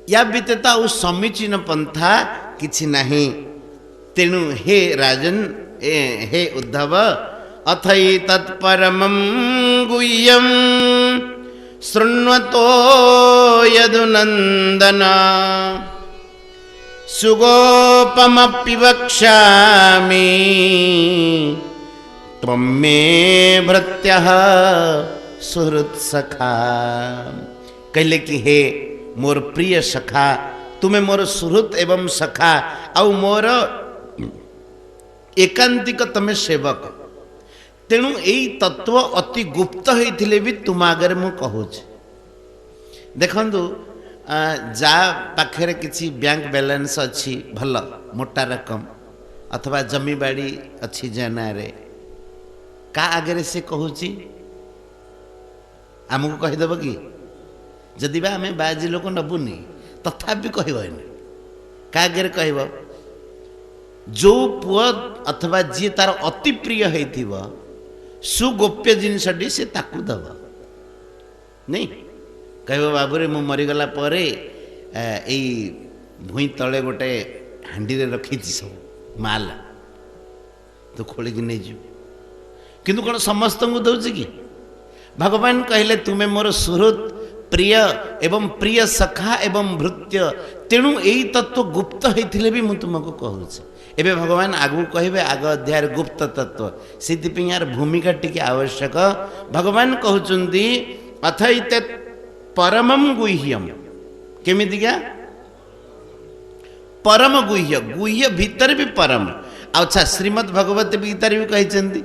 या व्यतीत आउ समीचीन पंथा किछि नाही तेणु हे राजन हे उद्धव अथई तत्परमं गुह्यं शृण्वतो यदुनन्दन सुगोपमपि वक्ष्यामि त्वं मे भृत्यः सुहृत्सखा कहले कि हे मोर प्रिय सखा तुम्हें मोर सुहृत एवं सखा आउ मोर एकांतिक तमें सेवक तेणु यही तत्व अति गुप्त होते भी तुम आगे मु कहूँ देखु जा पाखे किसी बैंक बैलेंस अच्छी भल मोटा रकम अथवा जमी बाड़ी अच्छी जाना का आगे से कहूँ आमको कहीदेव कि जदि बा आम बाजी लोक नबुनी तथापि कहबनी क्या आगे कह जो पुआ अथवा जी तार अति प्रिय होइथिबो सुगोप्य जिनसटी से ताकू दब नहीं कह बाबूरे मु मरीगला परे यही भूई तले गोटे हांडी रे रखी सब माल तो खोलिक नहीं जीव किंतु कौन समस्त को दौर कि भगवान कहले तुम्हें मोर सुहृत प्रिय एवं प्रिय सखा एवं भृत्य तेणु यही तत्व गुप्त होते भी मुझे तुमको कहूँ एबे भगवान आगू कहे आग अध्याय गुप्त तत्व से यार भूमिका टी आवश्यक भगवान कहते अथईते परमं गुह्यम केमितिका परम गुह्य गुह्य भीतर भी परम अच्छा श्रीमद् भगवत गीता भी कही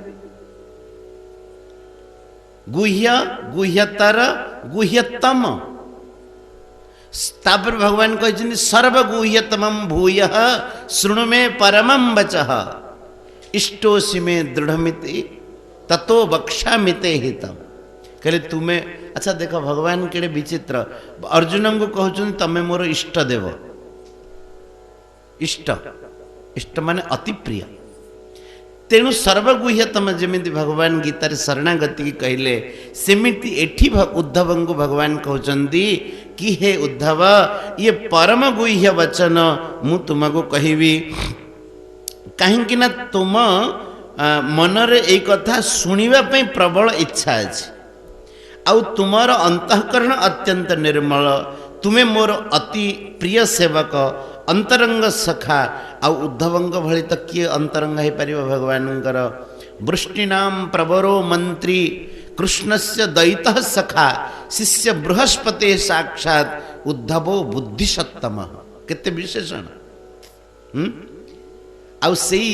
गुह्य गुह्यतर गुह्यतम तापर भगवान कहते सर्वगुह्यतम भूय शृणु मे परमं वचः इष्टोसि मे दृढ़मिति ततो वक्ष्यामिते हितम कहले तुम्हें अच्छा देख भगवान केड़े विचित्र अर्जुन को कहते तमें मोर इष्ट देव इष्ट इष्ट माने अति प्रिय तेणु सर्वगुह्यतम जमी भगवान गीतार शरणागति की कहले सेमिति एठी उद्धव को भगवान कहते कि हे उद्धव ये परम गुह्य वचन मु तुमको कहबी कहीं तुम मनरे एक कथा शुणा प्रबल इच्छा अच्छी आउ तुमर अंतःकरण अत्यंत निर्मल तुम्हें मोर अति प्रिय सेवक अंतरंग सखा आउ उद्धवंग भली तो किए अंतरंग हो पार भगवानंकर वृष्टिनाम प्रवरो मंत्री कृष्णस्य दयितः सखा शिष्य बृहस्पति साक्षात उद्धवो बुद्धिसत्तम केते विशेषण आउ सेई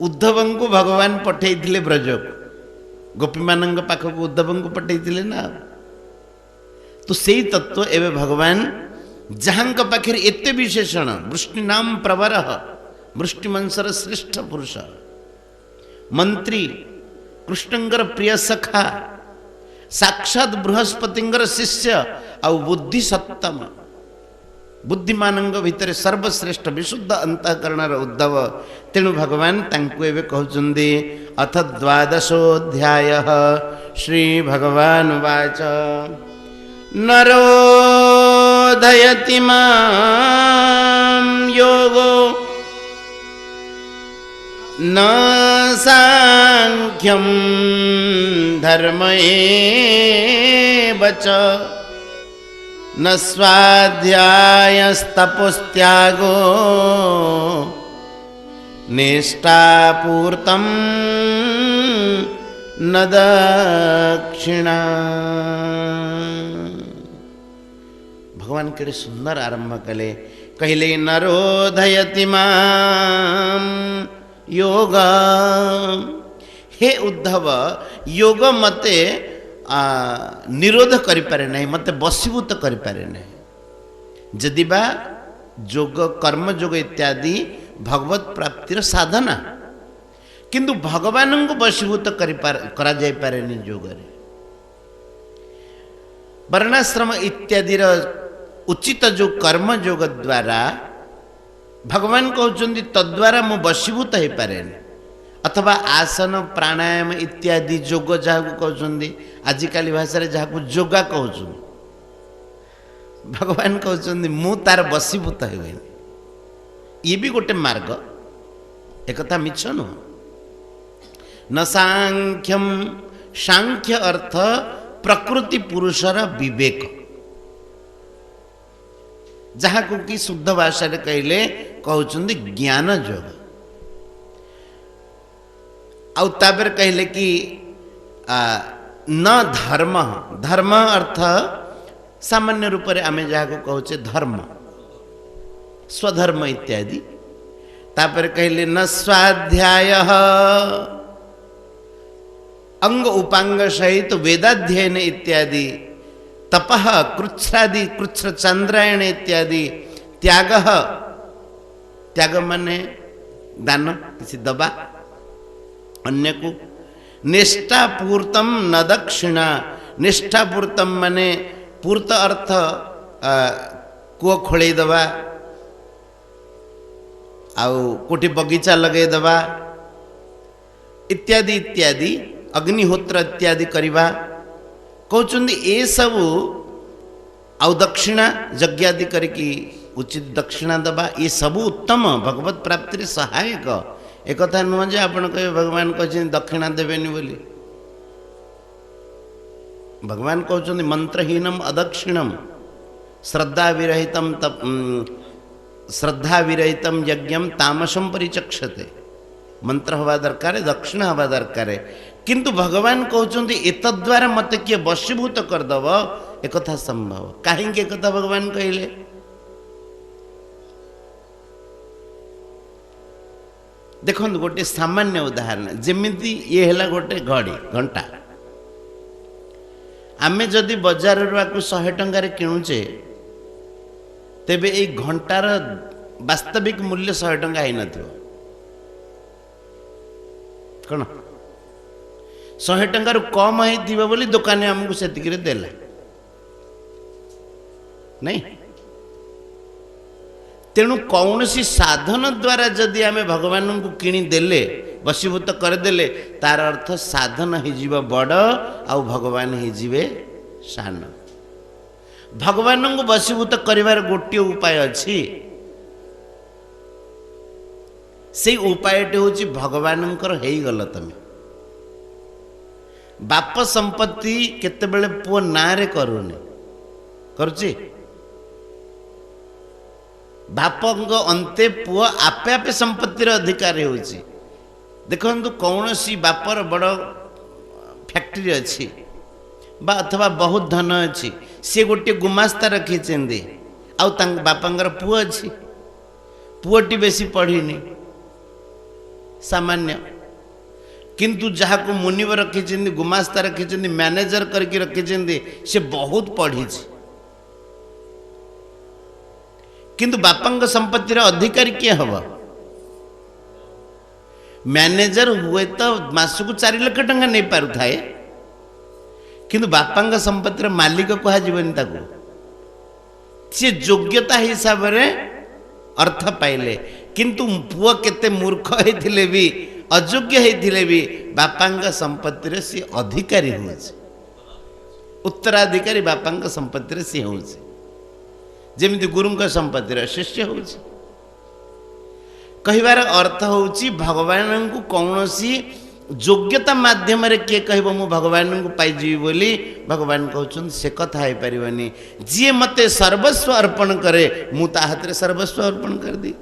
उद्धवं को भगवान पठेइथिले ब्रज गोपी मानंग पाखक उद्धवं को पठेइथिले ना तो सेई तत्व एवं भगवान जहां पाखे एते विशेषण वृष्टिनाम प्रवर वृष्टिमंसर श्रेष्ठ पुरुष मंत्री कृष्णंकर प्रिय सखा साक्षात बृहस्पतिंगर शिष्य आउ बुद्धि सत्तम बुद्धिमान भितर सर्वश्रेष्ठ विशुद्ध अंतःकरण उद्धव तेणु भगवान तांकु एवं कहते अथ द्वादशोऽध्याय श्री भगवान वाच नरोधयति मां योगो न सांख्यं धर्म एव च न स्वाध्यायस्तपस्त्यागो निष्ठापूर्तं न दक्षिणा। भगवान केड़े सुंदर आरंभ कले कहले नरोधयति मां योग। हे उद्धव योग मते निरोध करि पारे नहीं, मते बसीभूत करि पारे नहीं। जदि बा योग कर्म योग इत्यादि भगवत प्राप्तिर साधना, किंतु भगवान को बशीभूत करा जाय पारे नहीं योग रे। वर्णाश्रम इत्यादि उचित जो कर्म योग द्वारा भगवान कहते तद्वारा मु बशीभूत हो पारे, अथवा आसन प्राणायाम इत्यादि योग जहाँ कहते आजिकाली भाषा जहाँ योगा कहते भगवान कहते मु तार बशीभूत हुए। ये भी गोटे मार्ग, एक मिछ नुह। न सांख्यम, सांख्य अर्थ प्रकृति पुरुषर विवेक, जहाँ को कि शुद्ध भाषा कहले कहते ज्ञान योग। आउ तापर कहले कि न धर्म, धर्म अर्थ सामान्य रूप में आम जहाँ को कहचे धर्म स्वधर्म इत्यादि। तापर कहले न स्वाध्याय अंग उपांग सहित वेदाध्ययन इत्यादि, तपः कृच्छ्रादि कृच्छ चंद्रायण इत्यादि, त्याग, त्याग माने दान किसी दबा अन्य को, निष्ठापूर्तम न दक्षिणा, निष्ठापूर्तम माने पूर्त अर्थ कूଅ खोले दबा आउ कोठी बगीचा लगे दबा इत्यादि इत्यादि, अग्निहोत्र इत्यादि करवा कहते ये सबू आउ दक्षिणा यज्ञादि करके उचित दक्षिणा दबा, ये सबू उत्तम भगवत प्राप्ति सहायक। एक कथा नुह जे आप कहे भगवान कहते दक्षिणा देवेनि बोली। भगवान कहते मंत्रहीनम अदक्षिणम श्रद्धा विरहितम श्रद्धा विरहितम यज्ञम तामसम परिचक्षते। मंत्र हवा दरकार, दक्षिण हवा दरकार, किंतु भगवान कहते एतद्वारा मत किए बशीभूत करदब एक संभव। कहीं एक भगवान कहले देखो गोटे सामान्य उदाहरण, जमीती ये है गोटे घड़ी घंटा, आमे जदि बजार को 100 टंकार किणुचे तेबे ये घंटार वास्तविक मूल्य 100 टंका है कौन 100 टंकार कम है बोली दुकान आमको से देला नहीं। तेणु कौन सी साधन द्वारा जदि आमे भगवान को किणी देले बशीभूत करदेले तार अर्थ साधन हो बड़ आउ भगवान हो सान। भगवान को बशीभूत करिवार गोटे उपाय अच्छी, से उपायटे हूँ भगवान गल। तमें बाप संपत्ति केतेबेले पुओ ना रे करूनी करुची, बाप अंते पुओ आपे आपे संपत्तिर अधिकारी होची। देखो कौन सी बापर बड़ फैक्ट्री अच्छी बा अथवा बहुत धन अच्छी, सी गोटे गुमास्ता रखी आउ बापांगर पुओ अच्छी, पुओटी बेसी पढ़ीनी सामान्य, किंतु जहाँ को मुनिव रखी गुमास्ता रखी मैनेजर करके रखी से बहुत पढ़ी, किंतु बापांग संपत्तिर अधिकारी किए हम? मैनेजर हुए तो मासक 4 लाख टंका नहीं पारु थाए, किंतु बापांग संपत्तिर मालिक कहजनी ताको सी योग्यता हिसाब से अर्थ पाइले। किंतु पुआ केते मूर्ख होइथिले भी अयोग्य होइथिले भी बापांग संपत्तिर सी अधिकारी हो, उत्तराधिकारी बापांग संपत्तिर सी हो, जमी गुरु संपत्तिर शिष्य हो। कहिबार अर्थ होउची भगवान को कौनसी योग्यता माध्यम रे किए कहबो मु भगवान को पाइजी बोली भगवान कहउछन से कथा है परिबनी जी मते सर्वस्व अर्पण करे मु ता हाथ रे सर्वस्व अर्पण कर दी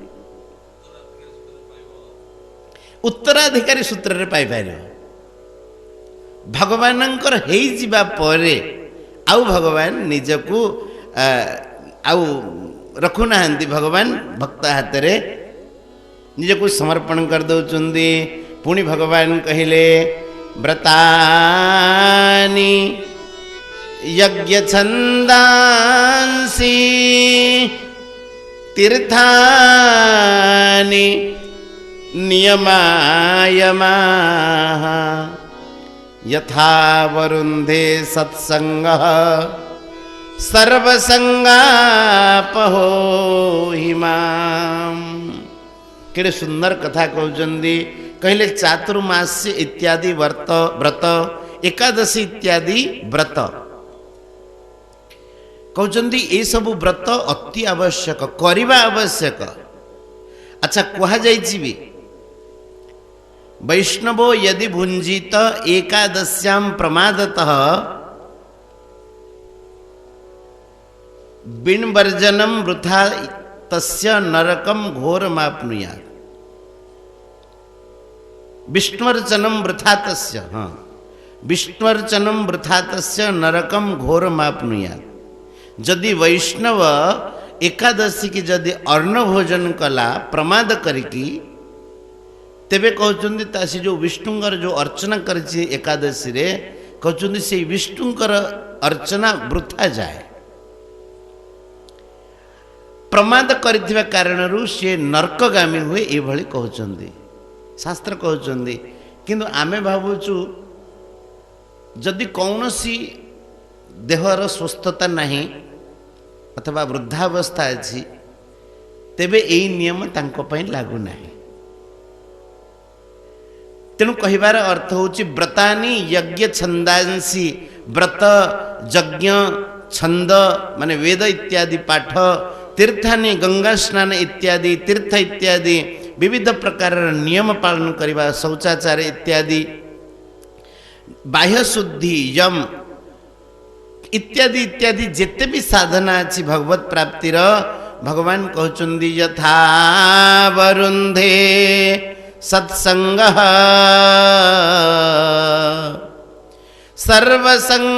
उत्तराधिकारी सूत्र रे पाई पारियो भगवानंकर हेई जिबा परे आउ भगवान निजकू आउ रखु नाहंती भगवान भक्त हाथ रे निजकू समर्पण कर दउचंदी पुणी भगवान कहिले व्रतानि यज्ञ छंदांसी तीर्थानि नियमायमाः यथा वरुन्धे सत्संगः सर्वसंगापहो हिमाम। केड़े सुंदर कथा कहउचंदी कहले चातुर्मास्य इत्यादि व्रत एकादशी इत्यादि व्रत कहउचंदी ए सब व्रत अति आवश्यक करिबा आवश्यक। अच्छा कहा जाइछि भी वैष्णवो यदि भुंजित एकादश्यां प्रमादतः बिन्वर्जनम वृथा तस्य नरकम घोरमाप्नुयात्। विष्णुर्चनम वृथा तस्य विष्णुर्चनम वृथा तस्य नरकम घोरमाप्नुयात्। जदि वैष्णव एकादशी की जदि अर्ण भोजन कला प्रमाद करिकी तेबे कहउचंदी तासी जो विष्णुंकर जो अर्चना करछि एकादशी रे कहउचंदी से विष्णुंकर अर्चना वृथा जाए प्रमाद करिथिबा कारणरू से नरकगामी हुए ए भली कहउचंदी शास्त्र कहउचंदी। किंतु आमे भाबुचु जदि कौनसी देहर स्वस्थता नहीं अथवा वृद्धावस्था अछि तेबे एई नियम तांको पई लागू नाही। तेणु कहिबार अर्थ होची व्रतानि यज्ञ छंदांसी व्रत यज्ञ छंद माने वेद इत्यादि पाठ तीर्थानि गंगा स्नान इत्यादि तीर्थ इत्यादि विविध प्रकार नियम पालन करिबा शौचाचार इत्यादि बाह्य शुद्धि यम इत्यादि इत्यादि जेते भी साधना अछि भगवत प्राप्तिर भगवान कहउचंदी यथा वरुन्धे सत्संगः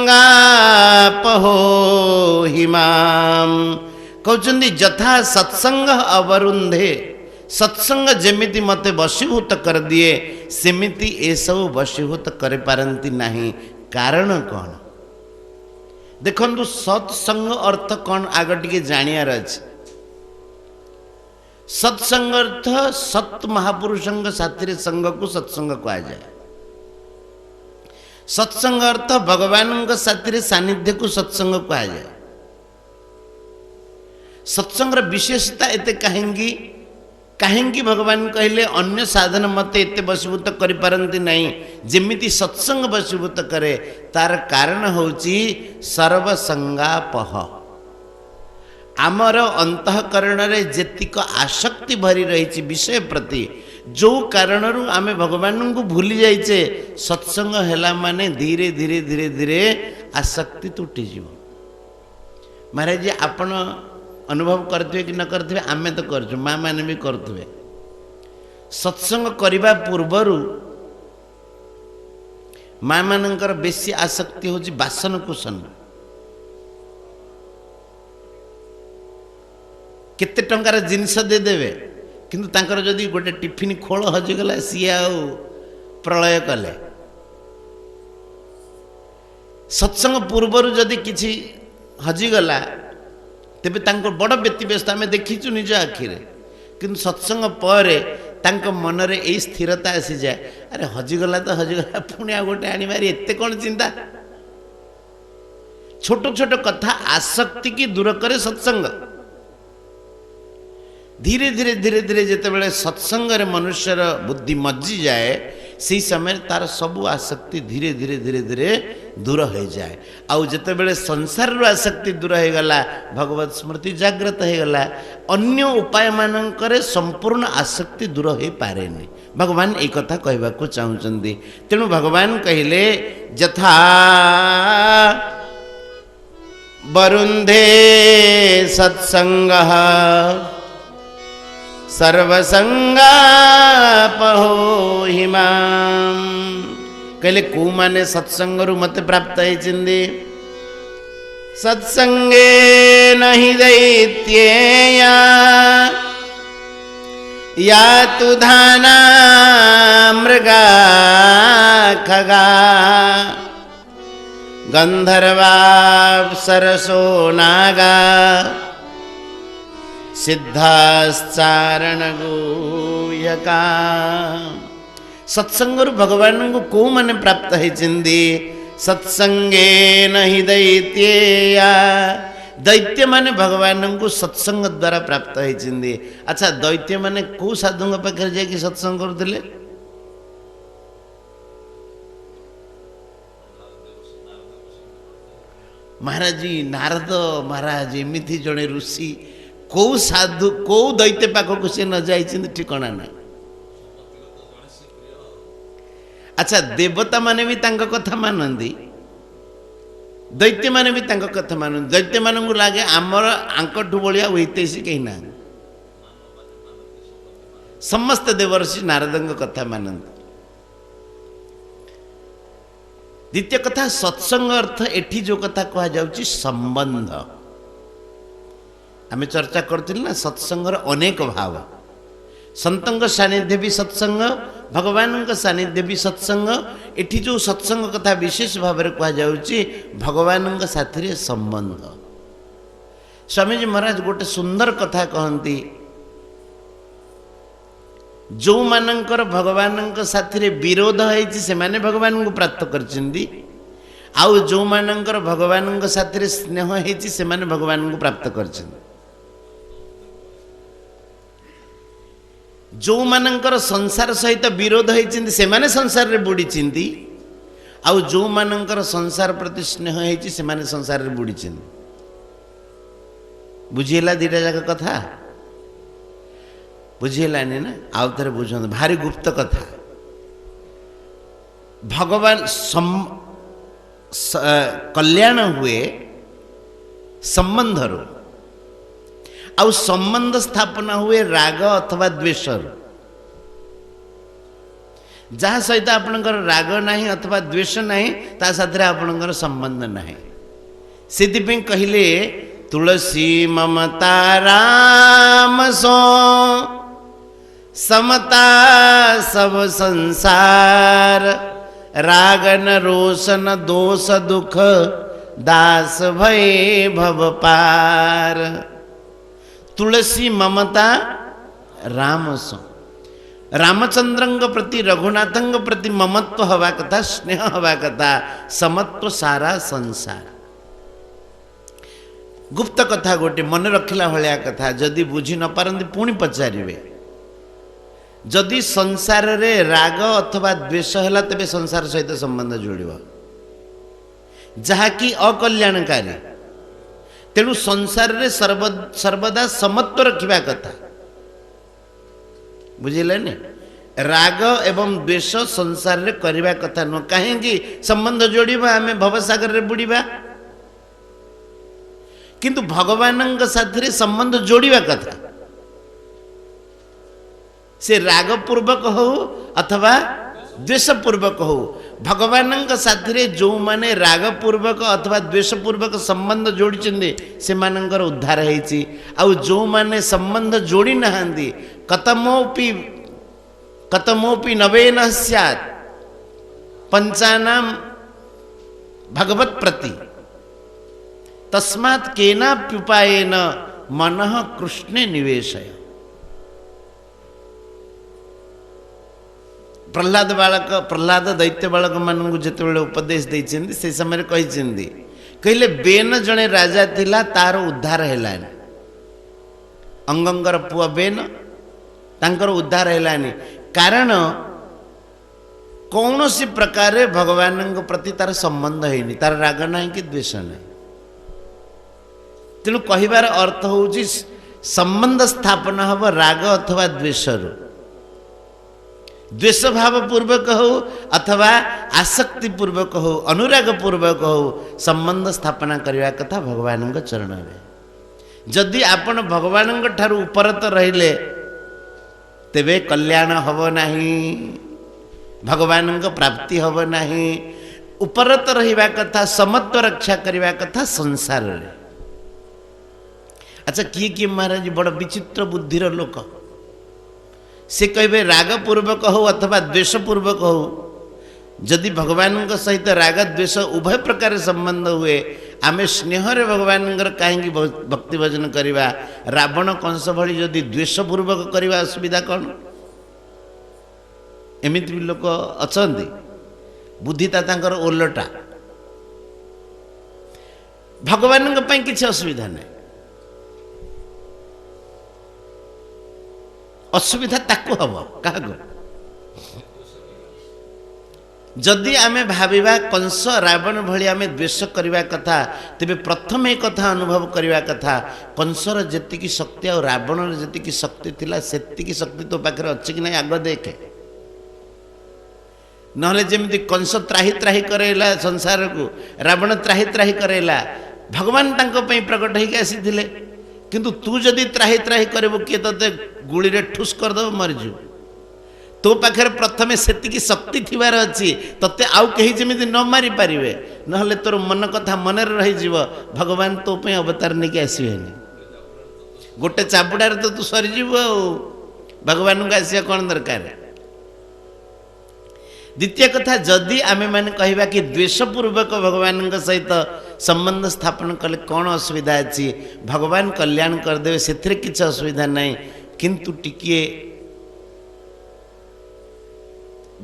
सर्वसंगापहो हिमाम। कहउचंदी यथा सत्संग अवरुन्धे सत्संग जेमिति मते वशीभूत कर दिए सेमिति ए सब वशीभूत कर पारंती नहीं। कारण कौन देखंतु सत्संग अर्थ कौन आग टिके जानियार अछि। सत्संग अर्थ सत महापुरुषंग साथी संग को सत्संग कहा जाए। सत्संग अर्थ भगवान साथी सानिध्य को सत्संग कहा जाए। सत्संग विशेषता एते कहेंगी कहीं भगवान कहले अन्य साधन मते एते वशीभूत करि पारंती नहीं जेमिति सत्संग वशीभूत करे तार कारण होची सर्वसंगापह। आमर अंतःकरण रे जेतिक आसक्ति भरी रही विषय प्रति जो कारणरू आमे भगवान को भूली जाइचे सत्संग हैला माने धीरे धीरे धीरे धीरे आसक्ति तुटी जीव। महाराज जी आपण अनुभव करते कि न करते आमे तो कर माँ मैंने भी करते सत्संग करने पूर्वर माँ मानकर बेसी आसक्ति होची बासन कुसन केते टंकार जिनस दे देवे किंतु तांकर जदि गोटे टिफिन खोल हजिगला सी आउ प्रलय कले। सत्संग पूर्वर जदि किछि हजिगला तेबे तांको बड़ व्यतिव्यस्त आम देखीचु निज आखिरे किंतु सत्संग पर तांको मन रे एई स्थिरता आसी जाए अरे हजिगला तो हजिगला पुणी आ गोटे आनिबारी एते कोन चिंता। छोट छोट कथा आसक्ति की दूर करे सत्संग। धीरे धीरे धीरे धीरे जिते बड़े सत्संग रे मनुष्यर बुद्धि मज्जी जाए से समय तार सबू आसक्ति धीरे धीरे धीरे धीरे दूर हो जाए। आउ जिते बेले संसार आसक्ति दूर हो गला भगवत स्मृति जागृत हो गला अन्य उपाय मानकरे संपूर्ण आसक्ति दूर हो पारे नहीं। भगवान एक कथा कहवा को चाहते तेणु भगवान कहले यथा वरुंधे सत्संगः सर्वसंगापहो हिमाम कहले को माने सत्संगरु मते प्राप्त होइचिंदी सत्संगे नहि दैत्येया या तु धाना मृगा खगा गंधर्वा सरसो नागा सिद्धाश्चारण गुह्यका सत्संगरु भगवान को को माने प्राप्त होइचिंदी सत्संगे नहि दैत्येया दैत्य माने भगवान को सत्संग द्वारा प्राप्त होइचिंदी। अच्छा दैत्य माने को साधु पाखे जाकि सत्संग करथिले महाराज जी नारद महाराज एमिथि जड़े ऋषि कौ साधु कौ दैत्य पाखक से न जाई ठिकणा ना। अच्छा देवता माने भी तांका कथा मानंदी दैत्य माने भी तांका कथा मानंदी दैत्य मानंगु लागे आमर आंकठु बलिया होइतेसी कहीं ना समस्त देवर्षि नारदंग कथा मानंदी। द्वितीय कथा सत्संग अर्थ एठी जो कथा कहा जाउची संबंध आमे चर्चा करथिल ना सत्संगर अनेक भाव संतंग सानिध्य भी सत्संग भगवान सानिध्य भी सत्संग एठी जो सत्संग कथा विशेष भाव में कहा जाउची भगवान साथी रे संबंध। स्वामीजी महाराज गोटे सुंदर कथा कहती जो मानकर भगवान साथी रे विरोध होइछि से माने भगवान को प्राप्त करछिंदी आउ जो मानकर भगवान साथी रे स्नेह होइछि से माने भगवान को प्राप्त करछिंदी। जो मानकर संसार सहित विरोध होइछिंदी से माने संसार रे बुड़ीछिंदी आउ जो मानकर संसार प्रति स्नेह होइछि से माने संसार रे बुड़ीछिंदी। बुझिला दीटा जाक कथा बुझेलानी ना आउ थे बुझे भारी गुप्त कथा भगवान कल्याण हुए संबंध रो आउ संबंध स्थापना हुए राग अथवा द्वेष जहाँ सहित आपणकर राग नहीं अथवा द्वेष नहीं ता साथ आपणकर संबंध नहीं से कहले तुलसी ममता राम सो समता सब संसार रागन रोशन दोष दुख दास भय भव पार। तुलसी ममता राम सो रामचंद्रंग प्रति रघुनाथंग प्रति ममत्व हवा कथा स्नेह हवा कथा समत्व सारा संसार गुप्त कथा गोटे मन रखिला भलिया कथा जदि बुझी न पारंती पुणी पचारे जदि संसार रे राग अथवा द्वेष है तेरे संसार सहित संबंध जोड़ जहाँकि अकल्याणकारी तेणु संसार रे सर्वदा समत्व रखा कथा बुझिले राग एवं द्वेष संसार रे करवा कथा नुह कहीं संबंध जोड़ा आम भवसागर रे बुड़ीबा किंतु भगवान साथी संबंध जोड़ा कथा से राग पूर्वक हो अथवा द्वेष पूर्वक हो भगवान साथी जो माने राग पूर्वक अथवा द्वेष पूर्वक संबंध जोड़ी से मानकर उद्धार होइछि आउ जो माने संबंध जोड़ी नहांती कतमोपि नवेन स्यात् पंचानाम भगवत प्रति तस्मात् केनाप्युपायेन मनः कृष्णे निवेशय। प्रहलाद दैत्य बालक मानू जिते उपदेश देते से समय कहले बेन जड़े राजा थिला तार उद्धार हैलानी अंगंगर पुआ बेन तांकर उद्धार हैलानी कारण कौन सी प्रकार भगवान प्रति तार संबंध है तार राग ना कि द्वेष ना तेणु कहबार अर्थ हूँ संबंध स्थापन हम राग अथवा द्वेष द्वेष भाव पूर्वक हो अथवा आसक्ति पूर्वक हो अनुराग पूर्वक हो संबंध स्थापना करने कथा भगवान चरण में जदि आपण भगवान ठारू उपरत रहिले तेबे कल्याण हब नाही भगवान प्राप्ति हब नाही उपरत रहिबा कथा समत्व रक्षा करने कथा संसार रे। अच्छा किए किए महाराज बड़ विचित्र बुद्धिर लोक से कहे राग पूर्वक हो अथवा द्वेष पूर्वक हो जदि भगवान सहित राग द्वेष उभय प्रकार संबंध हुए आमे स्नेहरे भगवान कहीं भक्ति भजन करवा रावण कंस भली जदि द्वेष पूर्वक करवा असुविधा कौन एमिति भी लोक अछंती बुद्धिता तांकर ओलटा भगवान किसी असुविधा नहीं असुविधा ताकू हम क्या जदि आमे भाविबा कंस रावण भली आमे द्वेष करवा कथा तेबे प्रथम एक कथा अनुभव करवा कथा कंसर जेतिकी शक्ति और रावणर जेतिकी शक्ति थिला सेतिकी शक्ति तो पाखरे अछि कि नहीं आग देखे नहले जेमिति कंस त्राही त्राही करेला संसार को रावण त्राही त्राही करेला भगवान तांको पई प्रकट होइके आसीथिले किंतु तू जदि त्राही त्राही करबो किए तते गुली रे ठुस कर दो मरजू तो पाखे प्रथमे सेतिकी शक्ति थिबार अछि तते आउ कहीं जेमिति न मारी पारिबे नहले तोर मन कथा मन रही जीव भगवान तो पे अवतार नहीं के आसीबेनी गोटे चापुडार तो तू सरी जीव भगवान को आसिया कौन दरकार। द्वितीय कथा जदि आमे माने कहबा कि द्वेषपूर्वक भगवान सहित संबंध स्थापन कले कौन असुविधा अछि भगवान कल्याण करदेवे से किसी असुविधा नहीं किंतु टिकिए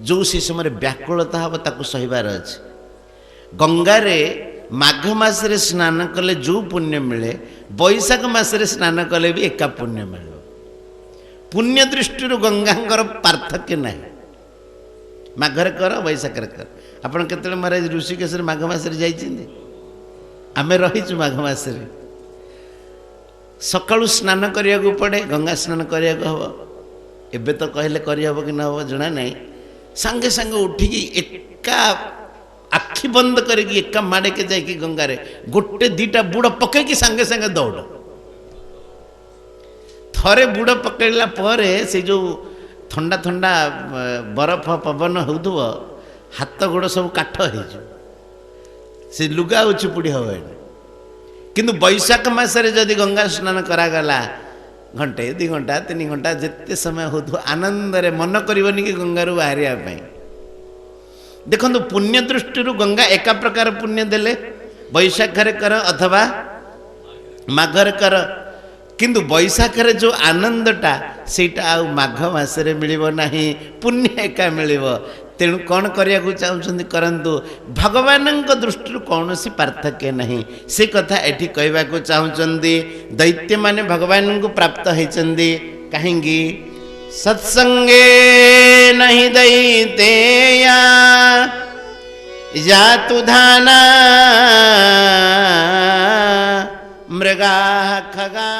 जो से समय व्याकुलता हम ताकू सहीबार अच्छे गंगारे माघ मासरे स्नान कले जो पुण्य मिले बैशाख मासरे स्नान कले भी एका पुण्य मिले पुण्य दृष्टि गंगांगर पार्थक्य नहीं माघरे कर बैशाख कर आपन केतले महाराज ऋषिकेश माघ मासरे जाइछिन्ते आमे रहीचु माघ मासरे सकाळु स्नान करिया पड़े गंगा स्नान करिया हम एबे तो कहले करि हबो कि न हबो जना नहीं सांगे सांगे उठिकी एका आखि बंद करके एका माड़े के जाइए गंगा रे गोटे दीटा बुड़ पकईकी सांगे सांगे दौड़ थरे बुड़ पकड़ला परे से जो ठंडा ठंडा बरफ पवन होउथबो हाथ गोड़ सब काठ हो से लुगा चिपुड़ी हम किंतु बैशाख मासरे जदि गंगा स्नान करागला घंटे 2 घंटा 3 घंटा जिते समय हो आनंद रे मन करबनी कि गंगा बाहरिया देखो पुण्य दृष्टि गंगा एका प्रकार पुण्य देले बैशाख कर अथवा माघर कर किंतु बैशाख जो आनंदटा सेटा आ माघ मासरे मिलिबो नाही पुण्य एका मिलिबो तेणु कौन करने को चाहते करंतु भगवान दृष्टि कौन सी पार्थक्य नहीं से कथा एठी कहवा को चाहते दैत्य माने भगवान को प्राप्त होती कहीं सत्संगे नहीं दैतेया जातु धाना मृगा खगा।